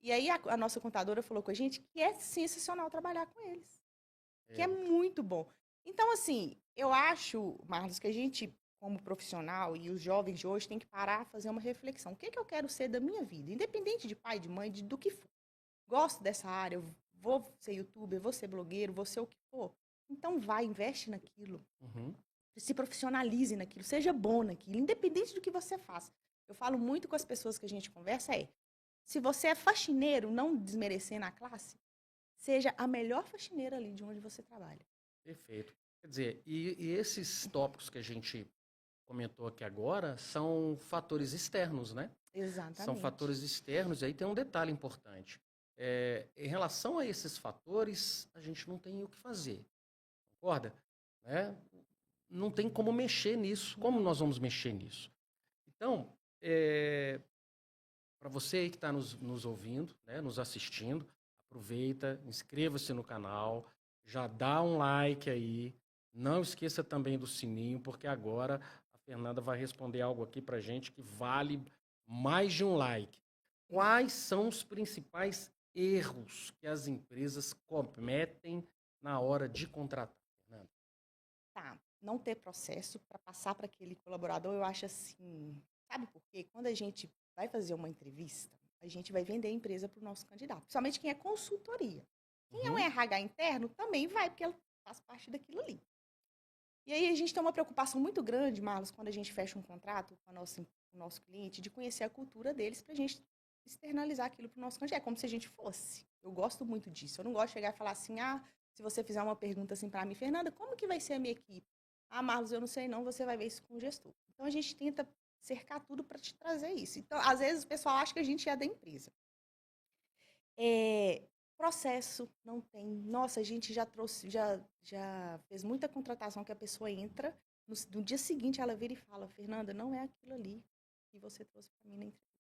E aí a nossa contadora falou com a gente que é sensacional trabalhar com eles, que é É, muito bom. Então, assim, eu acho, Marlos, que a gente, como profissional, e os jovens de hoje, tem que parar, fazer uma reflexão. O que é que eu quero ser da minha vida? Independente de pai, de mãe, do que for. Gosto dessa área, eu vou ser youtuber, vou ser blogueiro, vou ser o que for. Então vai, investe naquilo. Uhum. Se profissionalize naquilo, seja bom naquilo, independente do que você faça. Eu falo muito com as pessoas que a gente conversa, se você é faxineiro, não desmerecendo a classe, seja a melhor faxineira ali de onde você trabalha. Perfeito. Quer dizer, e esses tópicos que a gente comentou aqui agora são fatores externos, né? São Exatamente. fatores externos, e aí tem um detalhe importante. Em relação a esses fatores, a gente não tem o que fazer, concorda? Né? Não tem como mexer nisso. Como nós vamos mexer nisso? Então, para você aí que está nos ouvindo, né, nos assistindo, aproveita, inscreva-se no canal, já dá um like aí, não esqueça também do sininho, porque agora a Fernanda vai responder algo aqui para gente que vale mais de um like. Quais são os principais erros que as empresas cometem na hora de contratar, Fernanda? Tá, não ter processo para passar para aquele colaborador, eu acho assim, sabe por quê? Quando a gente vai fazer uma entrevista, a gente vai vender a empresa para o nosso candidato, principalmente quem é consultoria. Quem é um Uhum. RH interno também vai, porque ela faz parte daquilo ali. E aí a gente tem uma preocupação muito grande, Marlos, quando a gente fecha um contrato com o nosso cliente, de conhecer a cultura deles para a gente externalizar aquilo para o nosso candidato. É como se a gente fosse. Eu gosto muito disso. Eu não gosto de chegar e falar assim, se você fizer uma pergunta assim para mim, Fernanda, como que vai ser a minha equipe? Ah, Marlos, eu não sei não, você vai ver isso com o gestor. Então a gente tenta cercar tudo para te trazer isso. Então, às vezes o pessoal acha que a gente é da empresa. Processo não tem. Nossa, a gente já trouxe, já fez muita contratação que a pessoa entra, no dia seguinte ela vira e fala, Fernanda, não é aquilo ali que você trouxe para mim na entrevista.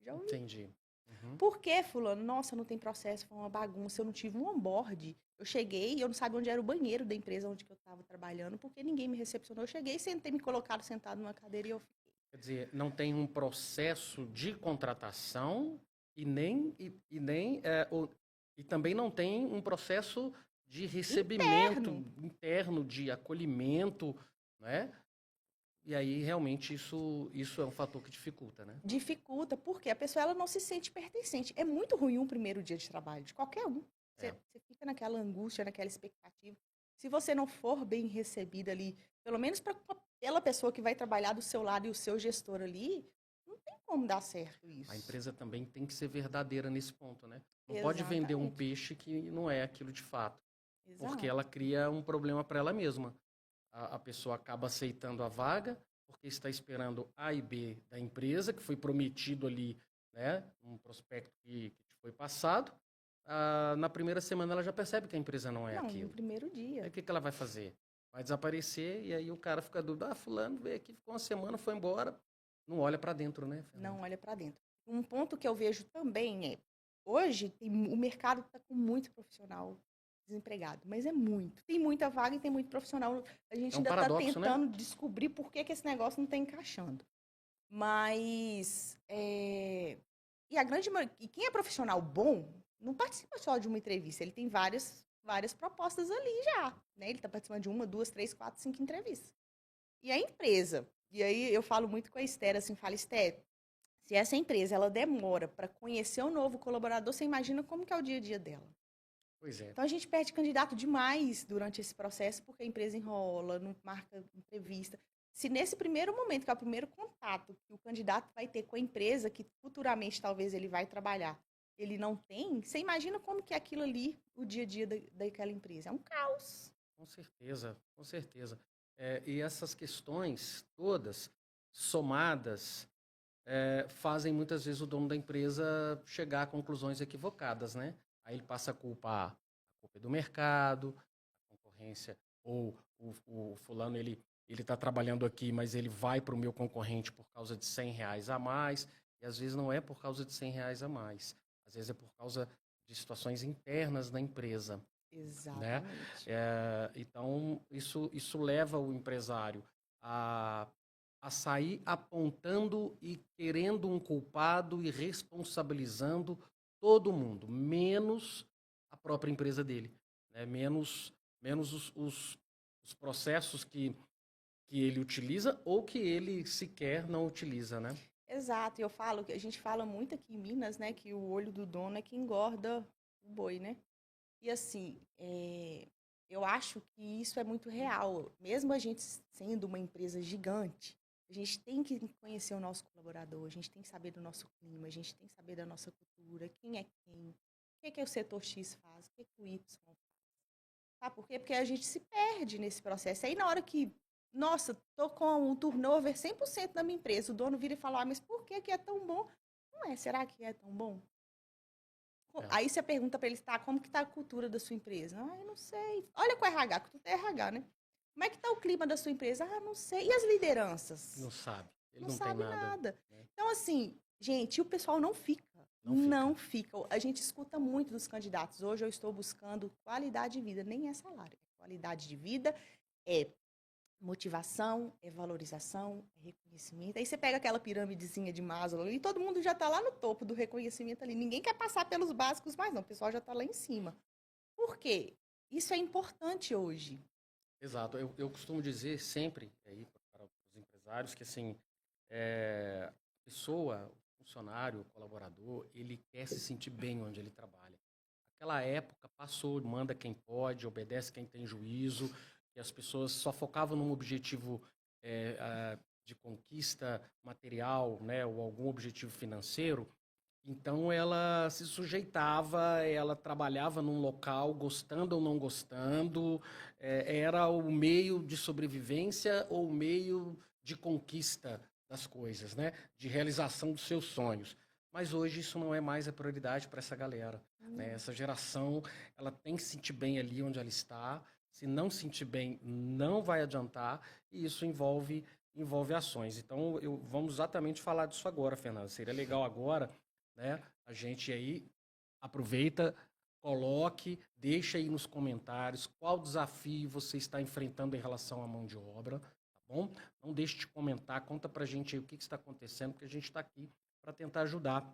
Já ouvi. Entendi. Uhum. Por que, fulano? Nossa, não tem processo, foi uma bagunça, eu não tive um onboard. Eu cheguei e eu não sabia onde era o banheiro da empresa onde eu estava trabalhando, porque ninguém me recepcionou. Eu cheguei, sentei, me colocaram sentado numa cadeira e eu fiquei. Quer dizer, não tem um processo de contratação e nem e também não tem um processo de recebimento interno de acolhimento, né? E aí realmente isso é um fator que dificulta, né? Dificulta, porque a pessoa ela não se sente pertencente. É muito ruim um primeiro dia de trabalho, de qualquer um. Você fica naquela angústia, naquela expectativa. Se você não for bem recebida ali, pelo menos pela pessoa que vai trabalhar do seu lado e o seu gestor ali, não tem como dar certo isso. A empresa também tem que ser verdadeira nesse ponto, né? Não pode Exatamente. vender um peixe que não é aquilo de fato, porque Exato. ela cria um problema para ela mesma. A pessoa acaba aceitando a vaga porque está esperando A e B da empresa, que foi prometido ali, né, um prospecto que te foi passado. Na primeira semana ela já percebe que a empresa não é Não, aquilo. no primeiro dia. Aí o que ela vai fazer? Vai desaparecer e aí o cara fica dúvida, fulano veio aqui, ficou uma semana, foi embora. Não olha para dentro, né, Fernanda? Não olha para dentro. Um ponto que eu vejo também hoje o mercado está com muito profissional desempregado, mas é muito. Tem muita vaga e tem muito profissional. A gente ainda está tentando descobrir por que esse negócio não está encaixando. Mas e quem é profissional bom não participa só de uma entrevista, ele tem várias propostas ali já, né? Ele está participando de uma, duas, três, quatro, cinco entrevistas. E a empresa, e aí eu falo muito com a Esther, assim, fala, Esther, se essa empresa ela demora para conhecer o novo colaborador, você imagina como que é o dia a dia dela. Pois é. Então a gente perde candidato demais durante esse processo, porque a empresa enrola, não marca entrevista. Se nesse primeiro momento, que é o primeiro contato que o candidato vai ter com a empresa, que futuramente talvez ele vai trabalhar, ele não tem, você imagina como que é aquilo ali, o dia a dia daquela empresa. É um caos. Com certeza, com certeza. E essas questões todas, somadas, fazem muitas vezes o dono da empresa chegar a conclusões equivocadas, né? Aí ele passa a culpa é do mercado, a concorrência, ou o fulano, ele está trabalhando aqui, mas ele vai para o meu concorrente por causa de R$ 100 a mais, e às vezes não é por causa de R$ 100 a mais, às vezes é por causa de situações internas da empresa. Né? Exatamente. Então, isso leva o empresário a sair apontando e querendo um culpado e responsabilizando todo mundo, menos a própria empresa dele, né? Menos os processos que ele utiliza ou que ele sequer não utiliza, né? Exato, e eu falo que a gente fala muito aqui em Minas, né, que o olho do dono é que engorda o boi, né? E assim, eu acho que isso é muito real. Mesmo a gente sendo uma empresa gigante, a gente tem que conhecer o nosso colaborador, a gente tem que saber do nosso clima, a gente tem que saber da nossa cultura, quem é quem, o que é o setor X faz, o que é que o Y faz. Sabe por quê? Porque a gente se perde nesse processo. Aí na hora que, nossa, tô com um turnover 100% na minha empresa, o dono vira e fala, mas por que que é tão bom? Não é, será que é tão bom? É, Aí você pergunta para ele, tá, como que tá a cultura da sua empresa? Ah, eu não sei. Olha com o RH, que tu tem RH, né? Como é que tá o clima da sua empresa? Ah, não sei. E as lideranças? não sabe. Ele Não não tem sabe nada, nada. né? Então, assim, gente, o pessoal não fica. Não fica. Não fica. A gente escuta muito dos candidatos. Hoje eu estou buscando qualidade de vida, nem é salário. É qualidade de vida, é motivação, é valorização, é reconhecimento. Aí você pega aquela piramidezinha de Maslow e todo mundo já está lá no topo do reconhecimento ali. Ninguém quer passar pelos básicos mais não, o pessoal já está lá em cima. Por quê? Isso é importante hoje. Exato. Eu costumo dizer sempre aí para os empresários que assim, a pessoa, o funcionário, o colaborador, ele quer se sentir bem onde ele trabalha. Aquela época passou, manda quem pode, obedece quem tem juízo, e as pessoas só focavam num objetivo de conquista material, né, ou algum objetivo financeiro. Então ela se sujeitava, ela trabalhava num local, gostando ou não gostando, era o meio de sobrevivência ou o meio de conquista das coisas, né? De realização dos seus sonhos. Mas hoje isso não é mais a prioridade para essa galera, né? Essa geração, ela tem que se sentir bem ali onde ela está. Se não se sentir bem, não vai adiantar, e isso envolve ações. Então, vamos exatamente falar disso agora, Fernanda. Seria legal agora, né? A gente aí aproveita, coloque, deixa aí nos comentários qual desafio você está enfrentando em relação à mão de obra, tá bom? Não deixe de comentar, conta pra gente aí o que está acontecendo, porque a gente está aqui para tentar ajudar.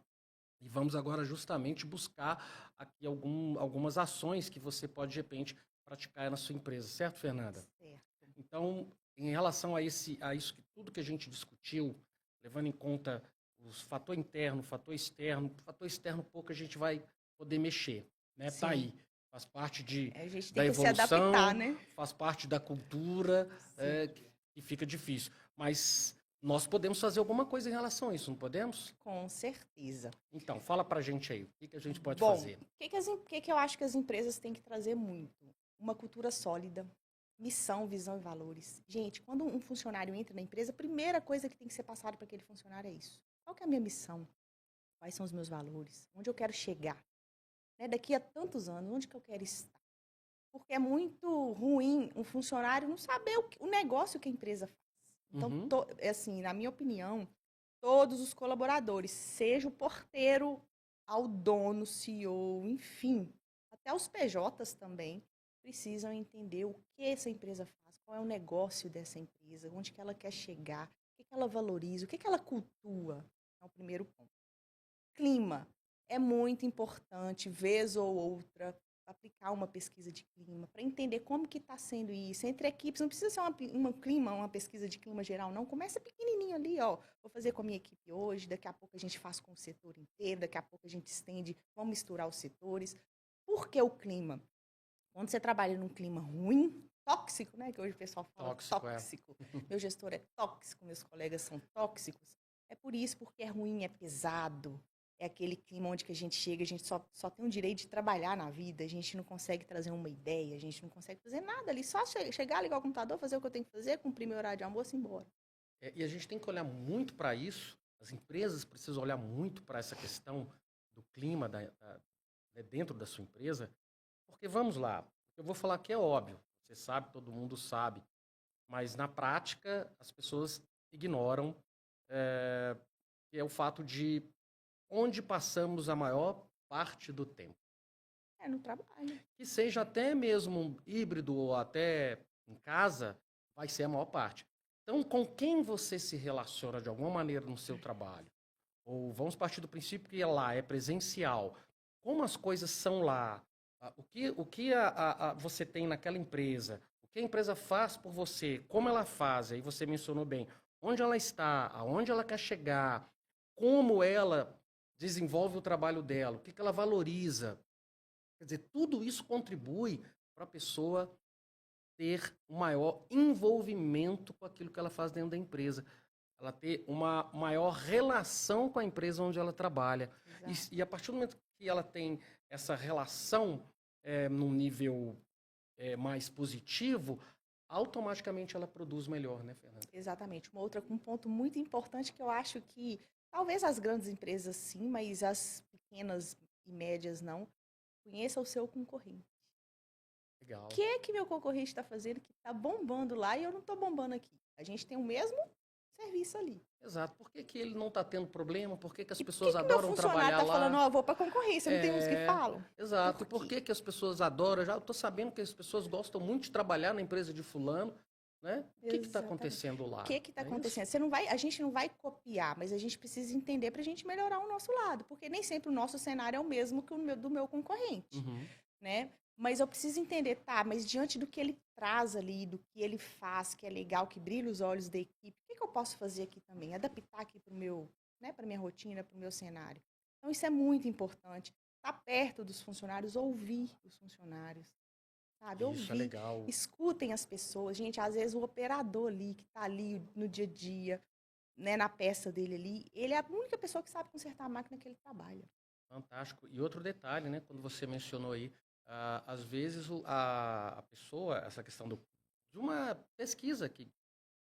E vamos agora justamente buscar aqui algumas ações que você pode, de repente, praticar na sua empresa, certo, Fernanda? Certo. Então, em relação a isso que tudo que a gente discutiu, levando em conta os fator externo pouco a gente vai poder mexer, né? Tá Sim. aí, faz parte A gente tem da que se adaptar, evolução, né? faz parte da cultura, Sim. que fica difícil. Mas nós podemos fazer alguma coisa em relação a isso, não podemos? Com certeza. Então, fala pra gente aí, o que a gente pode Bom, fazer? o que que eu acho que as empresas têm que trazer muito? Uma cultura sólida, missão, visão e valores. Gente, quando um funcionário entra na empresa, a primeira coisa que tem que ser passada para aquele funcionário é isso. Qual que é a minha missão? Quais são os meus valores? Onde eu quero chegar? Né? Daqui a tantos anos, onde que eu quero estar? Porque é muito ruim um funcionário não saber o negócio que a empresa faz. Então, Uhum, assim, na minha opinião, todos os colaboradores, seja o porteiro ao dono, CEO, enfim, até os PJs também, precisam entender o que essa empresa faz, qual é o negócio dessa empresa, onde que ela quer chegar, o que que ela valoriza, o que que ela cultua. É o primeiro ponto. Clima. É muito importante, vez ou outra, aplicar uma pesquisa de clima, para entender como que está sendo isso. Entre equipes, não precisa ser uma pesquisa de clima geral, não. Começa pequenininho ali, ó. Vou fazer com a minha equipe hoje, daqui a pouco a gente faz com o setor inteiro, daqui a pouco a gente estende, vamos misturar os setores. Por que o clima? Quando você trabalha num clima ruim, tóxico, né? Que hoje o pessoal fala tóxico, é. tóxico. Meu gestor é tóxico, meus colegas são tóxicos. É por isso, porque é ruim, é pesado. É aquele clima onde que a gente chega, a gente só tem o direito de trabalhar na vida, a gente não consegue trazer uma ideia, a gente não consegue fazer nada ali, só chegar, ligar o computador, fazer o que eu tenho que fazer, cumprir meu horário de almoço e ir embora. E a gente tem que olhar muito para isso, as empresas precisam olhar muito para essa questão do clima né, dentro da sua empresa, porque vamos lá, eu vou falar que é óbvio, você sabe, todo mundo sabe, mas na prática as pessoas ignoram, que é o fato de onde passamos a maior parte do tempo. É, no trabalho. Que seja até mesmo um híbrido ou até em casa, vai ser a maior parte. Então, com quem você se relaciona de alguma maneira no seu trabalho? Ou vamos partir do princípio que é lá, é presencial. Como as coisas são lá? O que você tem naquela empresa? O que a empresa faz por você? Como ela faz? Aí você mencionou bem. Onde ela está? Aonde ela quer chegar? Como ela desenvolve o trabalho dela? O que ela valoriza? Quer dizer, tudo isso contribui para a pessoa ter um maior envolvimento com aquilo que ela faz dentro da empresa. Ela ter uma maior relação com a empresa onde ela trabalha. E a partir do momento que ela tem essa relação num nível mais positivo, automaticamente ela produz melhor, né, Fernanda? Exatamente. Um ponto muito importante que eu acho que talvez as grandes empresas sim, mas as pequenas e médias não, conheça o seu concorrente. Legal. O que é que meu concorrente está fazendo que está bombando lá e eu não estou bombando aqui? A gente tem o mesmo serviço ali. Exato. Por que que ele não está tendo problema? Por que que as E pessoas meu adoram funcionário trabalhar tá lá? falando, ó, eu vou para concorrência, não tem uns que falam? Exato. Por que que as pessoas adoram? Já estou sabendo que as pessoas gostam muito de trabalhar na empresa de fulano, né? O que está acontecendo lá? O que está acontecendo? Você não vai, a gente não vai copiar, mas a gente precisa entender para a gente melhorar o nosso lado, porque nem sempre o nosso cenário é o mesmo que o do meu concorrente, né? Mas eu preciso entender, tá, mas diante do que ele traz ali, do que ele faz, que é legal, que brilha os olhos da equipe, o que eu posso fazer aqui também? Adaptar aqui para o meu, né, para minha rotina, para o meu cenário. Então, isso é muito importante. Estar perto dos funcionários, ouvir os funcionários, sabe? Isso Ouvir, é legal. escutem as pessoas. Gente, às vezes o operador ali, que está ali no dia a dia, né, na peça dele ali, ele é a única pessoa que sabe consertar a máquina que ele trabalha. Fantástico. E outro detalhe, né? Quando você mencionou aí, às vezes a pessoa, essa questão de uma pesquisa que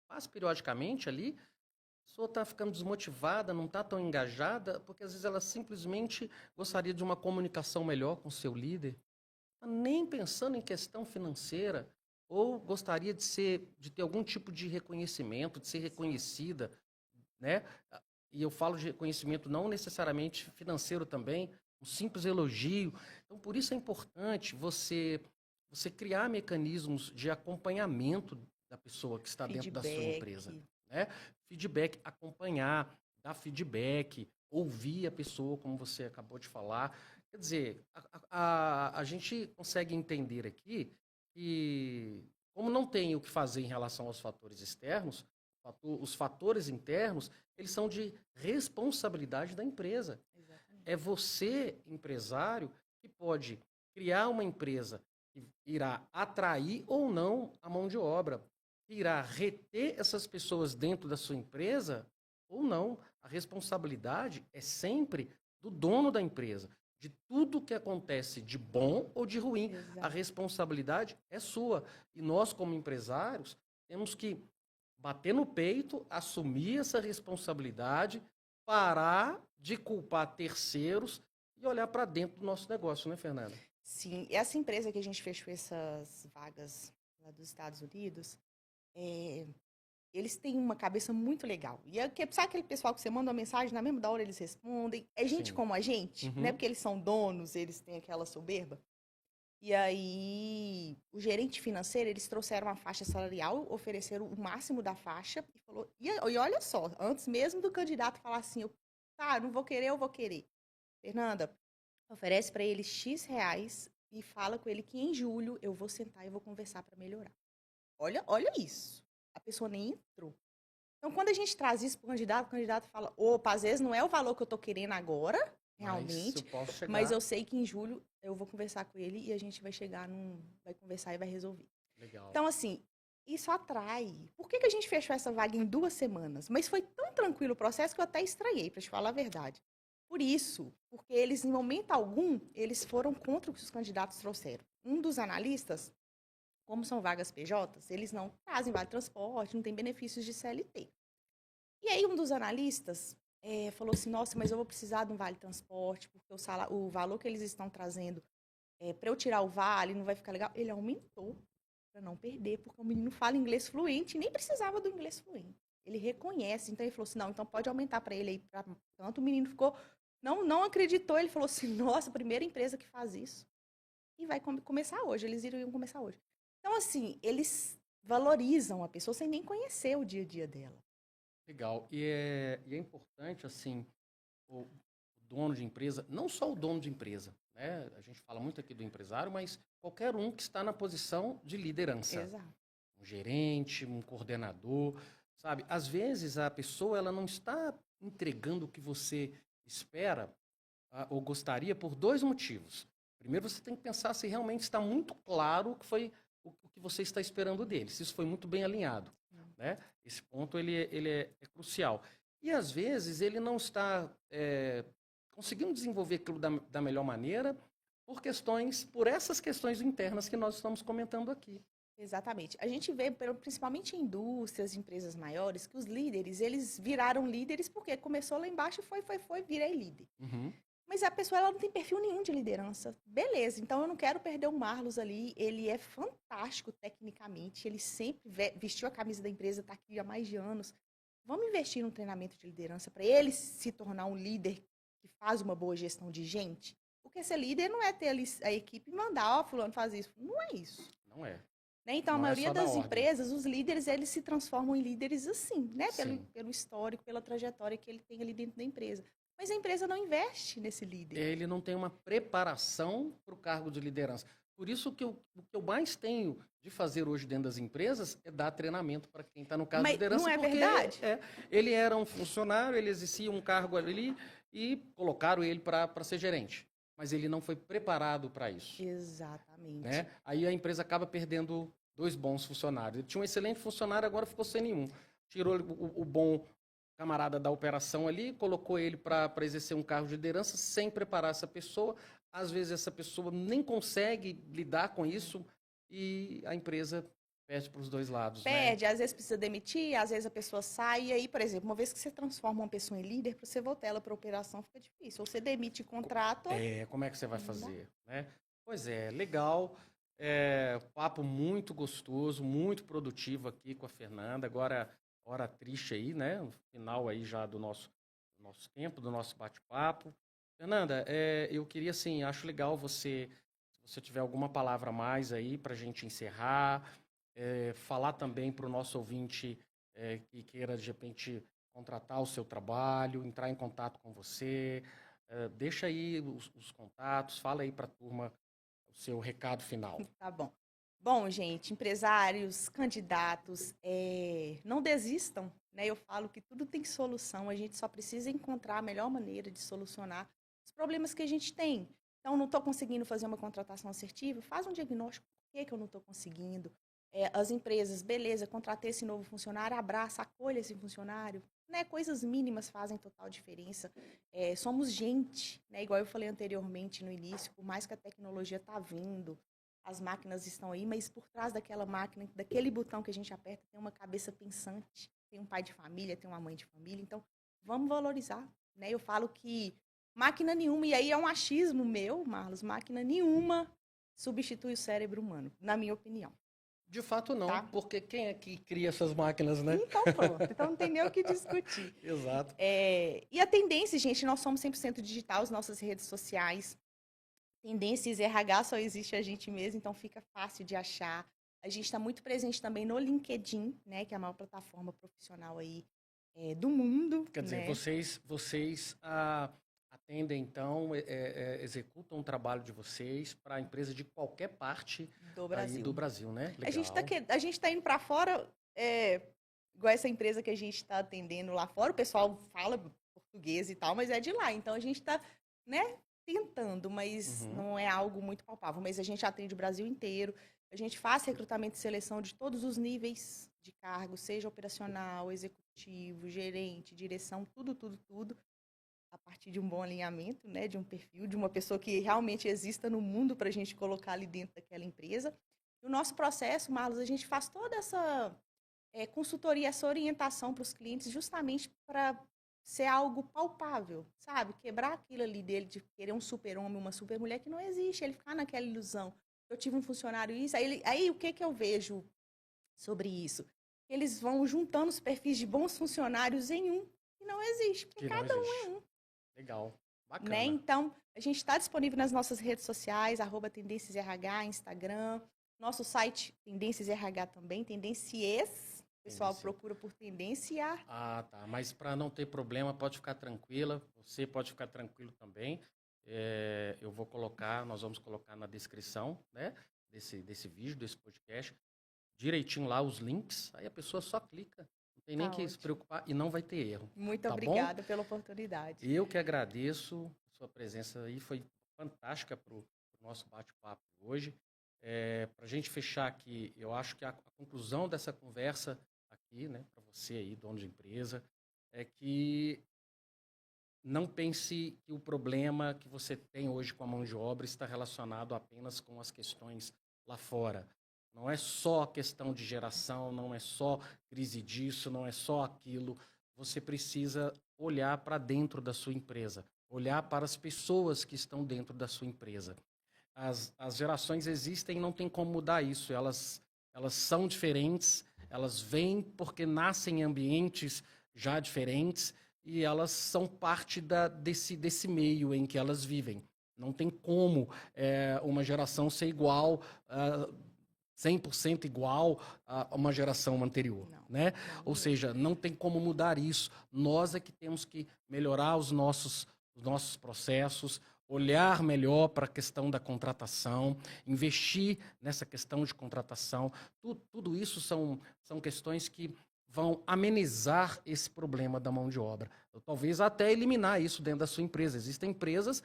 faz periodicamente ali, a pessoa está ficando desmotivada, não está tão engajada, porque às vezes ela simplesmente gostaria de uma comunicação melhor com o seu líder, nem pensando em questão financeira, ou gostaria de ter algum tipo de reconhecimento, de ser reconhecida, né? E eu falo de reconhecimento não necessariamente financeiro também, um simples elogio. Então, por isso é importante você criar mecanismos de acompanhamento da pessoa que está dentro da sua empresa, né? Feedback, acompanhar, dar feedback, ouvir a pessoa, como você acabou de falar. Quer dizer, a gente consegue entender aqui que, como não tem o que fazer em relação aos fatores externos, os fatores internos, eles são de responsabilidade da empresa. Exatamente. É você, empresário, que pode criar uma empresa que irá atrair ou não a mão de obra, que irá reter essas pessoas dentro da sua empresa ou não. A responsabilidade é sempre do dono da empresa. De tudo que acontece de bom ou de ruim, exato, a responsabilidade é sua. E nós, como empresários, temos que bater no peito, assumir essa responsabilidade, parar de culpar terceiros e olhar para dentro do nosso negócio, né, Fernanda? Sim, essa empresa que a gente fechou essas vagas lá dos Estados Unidos, eles têm uma cabeça muito legal. E sabe aquele pessoal que você manda uma mensagem, na mesma hora eles respondem? É gente como a gente, não é porque eles são donos, eles têm aquela soberba. E aí, o gerente financeiro, eles trouxeram uma faixa salarial, ofereceram o máximo da faixa e falou, e olha só, antes mesmo do candidato falar assim, tá, não vou querer, eu vou querer. Fernanda, oferece para ele X reais e fala com ele que em julho eu vou sentar e vou conversar para melhorar. Olha isso. A pessoa nem entrou. Então, quando a gente traz isso para o candidato fala, opa, às vezes não é o valor que eu estou querendo agora, realmente, mas eu sei que em julho eu vou conversar com ele e a gente vai vai conversar e vai resolver. Legal. Então, assim, isso atrai. Por que a gente fechou essa vaga em 2 semanas? Mas foi tão tranquilo o processo que eu até estranhei, para te falar a verdade. Por isso, porque eles, em momento algum, eles foram contra o que os candidatos trouxeram. Um dos analistas, como são vagas PJs, eles não trazem vale transporte, não tem benefícios de CLT. E aí um dos analistas falou assim, nossa, mas eu vou precisar de um vale transporte, porque o valor que eles estão trazendo para eu tirar o vale não vai ficar legal. Ele aumentou para não perder, porque o menino fala inglês fluente e nem precisava do inglês fluente. Ele reconhece, então ele falou assim, não, então pode aumentar para ele aí para tanto. O menino ficou, não acreditou, ele falou assim, nossa, primeira empresa que faz isso. E vai começar hoje, eles iriam começar hoje. Então, assim, eles valorizam a pessoa sem nem conhecer o dia a dia dela. Legal. E é importante, assim, o dono de empresa, não só o dono de empresa, né? A gente fala muito aqui do empresário, mas qualquer um que está na posição de liderança. Exato. Um gerente, um coordenador, sabe? Às vezes a pessoa ela não está entregando o que você espera ou gostaria por 2 motivos. Primeiro você tem que pensar se realmente está muito claro o que foi o que você está esperando dele, se isso foi muito bem alinhado, né? Esse ponto ele é crucial. E às vezes ele não está conseguindo desenvolver aquilo da melhor maneira por essas questões internas que nós estamos comentando aqui. Exatamente. A gente vê, principalmente em indústrias, empresas maiores, que os líderes, eles viraram líderes porque começou lá embaixo, virei líder. Uhum. Mas a pessoa ela não tem perfil nenhum de liderança. Beleza, então eu não quero perder o Marlos ali. Ele é fantástico tecnicamente. Ele sempre vestiu a camisa da empresa, está aqui há mais de anos. Vamos investir num treinamento de liderança para ele se tornar um líder que faz uma boa gestão de gente? Porque ser líder não é ter ali a equipe e mandar, ó, fulano faz isso. Não é isso. Não é. Né? Então, Não a maioria das ordem. empresas, os líderes, eles se transformam em líderes assim, né? Pelo histórico, pela trajetória que ele tem ali dentro da empresa. Mas a empresa não investe nesse líder. Ele não tem uma preparação para o cargo de liderança. Por isso que o que eu mais tenho de fazer hoje dentro das empresas é dar treinamento para quem está no cargo de liderança. Não é verdade? Ele era um funcionário, ele exercia um cargo ali e colocaram ele para ser gerente. Mas ele não foi preparado para isso. Exatamente. Né? Aí a empresa acaba perdendo 2 bons funcionários. Ele tinha um excelente funcionário, agora ficou sem nenhum. Tirou o bom camarada da operação ali, colocou ele para exercer um cargo de liderança sem preparar essa pessoa. Às vezes essa pessoa nem consegue lidar com isso e a empresa perde para os 2 lados. Perde, né? Às vezes precisa demitir, às vezes a pessoa sai. E aí, por exemplo, uma vez que você transforma uma pessoa em líder, para você voltar ela para a operação fica difícil. Ou você demite e contrata. Como é que você vai fazer? Né? Pois é, legal. Papo muito gostoso, muito produtivo aqui com a Fernanda. Agora, hora triste aí, né? No final aí já do nosso tempo, do nosso bate-papo. Fernanda, eu queria, assim, acho legal se você tiver alguma palavra a mais aí para a gente encerrar, falar também para o nosso ouvinte que queira, de repente, contratar o seu trabalho, entrar em contato com você. Deixa aí os contatos, fala aí para a turma o seu recado final. Tá bom. Bom, gente, empresários, candidatos, não desistam, né? Eu falo que tudo tem solução, a gente só precisa encontrar a melhor maneira de solucionar os problemas que a gente tem. Então, não estou conseguindo fazer uma contratação assertiva, faz um diagnóstico, por que eu não estou conseguindo? As empresas, beleza, contratei esse novo funcionário, abraça, acolha esse funcionário, né? Coisas mínimas fazem total diferença. Somos gente, né? Igual eu falei anteriormente no início, por mais que a tecnologia está vindo, as máquinas estão aí, mas por trás daquela máquina, daquele botão que a gente aperta, tem uma cabeça pensante, tem um pai de família, tem uma mãe de família. Então, vamos valorizar, né? Eu falo que máquina nenhuma, e aí é um achismo meu, Marlos, máquina nenhuma substitui o cérebro humano, na minha opinião. De fato, não, tá? Porque quem é que cria essas máquinas, né? Então, pronto. Então, não tem nem o que discutir. Exato. E a tendência, gente, nós somos 100% digital, as nossas redes sociais. Tendências RH só existe a gente mesmo, então fica fácil de achar. A gente está muito presente também no LinkedIn, né, que é a maior plataforma profissional aí do mundo. Quer dizer, vocês atendem, então, executam o trabalho de vocês para a empresa de qualquer parte do Brasil, né? Legal. A gente está indo para fora, igual essa empresa que a gente está atendendo lá fora, o pessoal fala português e tal, mas é de lá. Então, a gente está, né, tentando, mas não é algo muito palpável. Mas a gente atende o Brasil inteiro. A gente faz recrutamento e seleção de todos os níveis de cargo, seja operacional, executivo, gerente, direção, tudo, a partir de um bom alinhamento, né, de um perfil, de uma pessoa que realmente exista no mundo para a gente colocar ali dentro daquela empresa. E o nosso processo, Marlos, a gente faz toda essa consultoria, essa orientação para os clientes justamente para ser algo palpável, sabe? Quebrar aquilo ali dele de querer um super-homem, uma super-mulher que não existe, ele ficar naquela ilusão. Eu tive um funcionário isso, aí o que eu vejo sobre isso? Eles vão juntando os perfis de bons funcionários em um, e não existe, porque cada um é um. Legal, bacana. Né? Então, a gente está disponível nas nossas redes sociais, @TendênciasRH, Instagram, nosso site Tendências RH também, Tendências. O pessoal procura por tendência. Ah, tá. Mas para não ter problema, pode ficar tranquila. Você pode ficar tranquilo também. Nós vamos colocar na descrição, né, desse vídeo, desse podcast, direitinho lá os links. Aí a pessoa só clica. Não tem nem que se preocupar e não vai ter erro. Muito obrigada pela oportunidade. Eu que agradeço. A sua presença aí foi fantástica para o nosso bate-papo hoje. Para a gente fechar aqui, eu acho que a conclusão dessa conversa aqui, né, para você aí, dono de empresa, é que não pense que o problema que você tem hoje com a mão de obra está relacionado apenas com as questões lá fora. Não é só a questão de geração, não é só crise disso, não é só aquilo. Você precisa olhar para dentro da sua empresa, olhar para as pessoas que estão dentro da sua empresa. As gerações existem e não tem como mudar isso. Elas são diferentes, elas vêm porque nascem em ambientes já diferentes e elas são parte desse meio em que elas vivem. Não tem como uma geração ser igual, 100% igual a uma geração anterior. Não, né? não Ou mesmo. seja, não tem como mudar isso. Nós é que temos que melhorar os nossos processos, olhar melhor para a questão da contratação, investir nessa questão de contratação. Tudo isso são questões que vão amenizar esse problema da mão de obra. Ou talvez até eliminar isso dentro da sua empresa. Existem empresas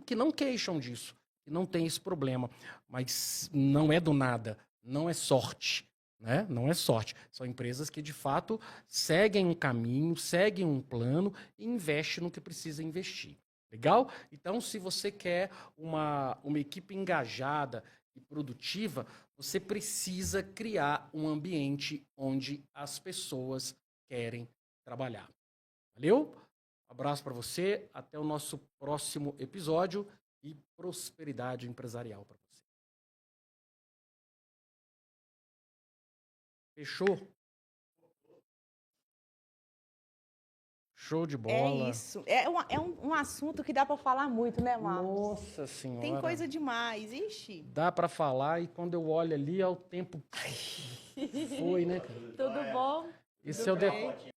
que não queixam disso, que não tem esse problema. Mas não é do nada, não é sorte. Né? Não é sorte. São empresas que, de fato, seguem um caminho, seguem um plano e investem no que precisa investir. Legal? Então, se você quer uma equipe engajada e produtiva, você precisa criar um ambiente onde as pessoas querem trabalhar. Valeu? Um abraço para você, até o nosso próximo episódio e prosperidade empresarial para você. Fechou? Show de bola. É isso. É um assunto que dá para falar muito, né, Marcos? Nossa Senhora. Tem coisa demais. Ixi. Dá para falar e quando eu olho ali, o tempo foi, né, cara? Tudo bom? Esse Tudo é o bem?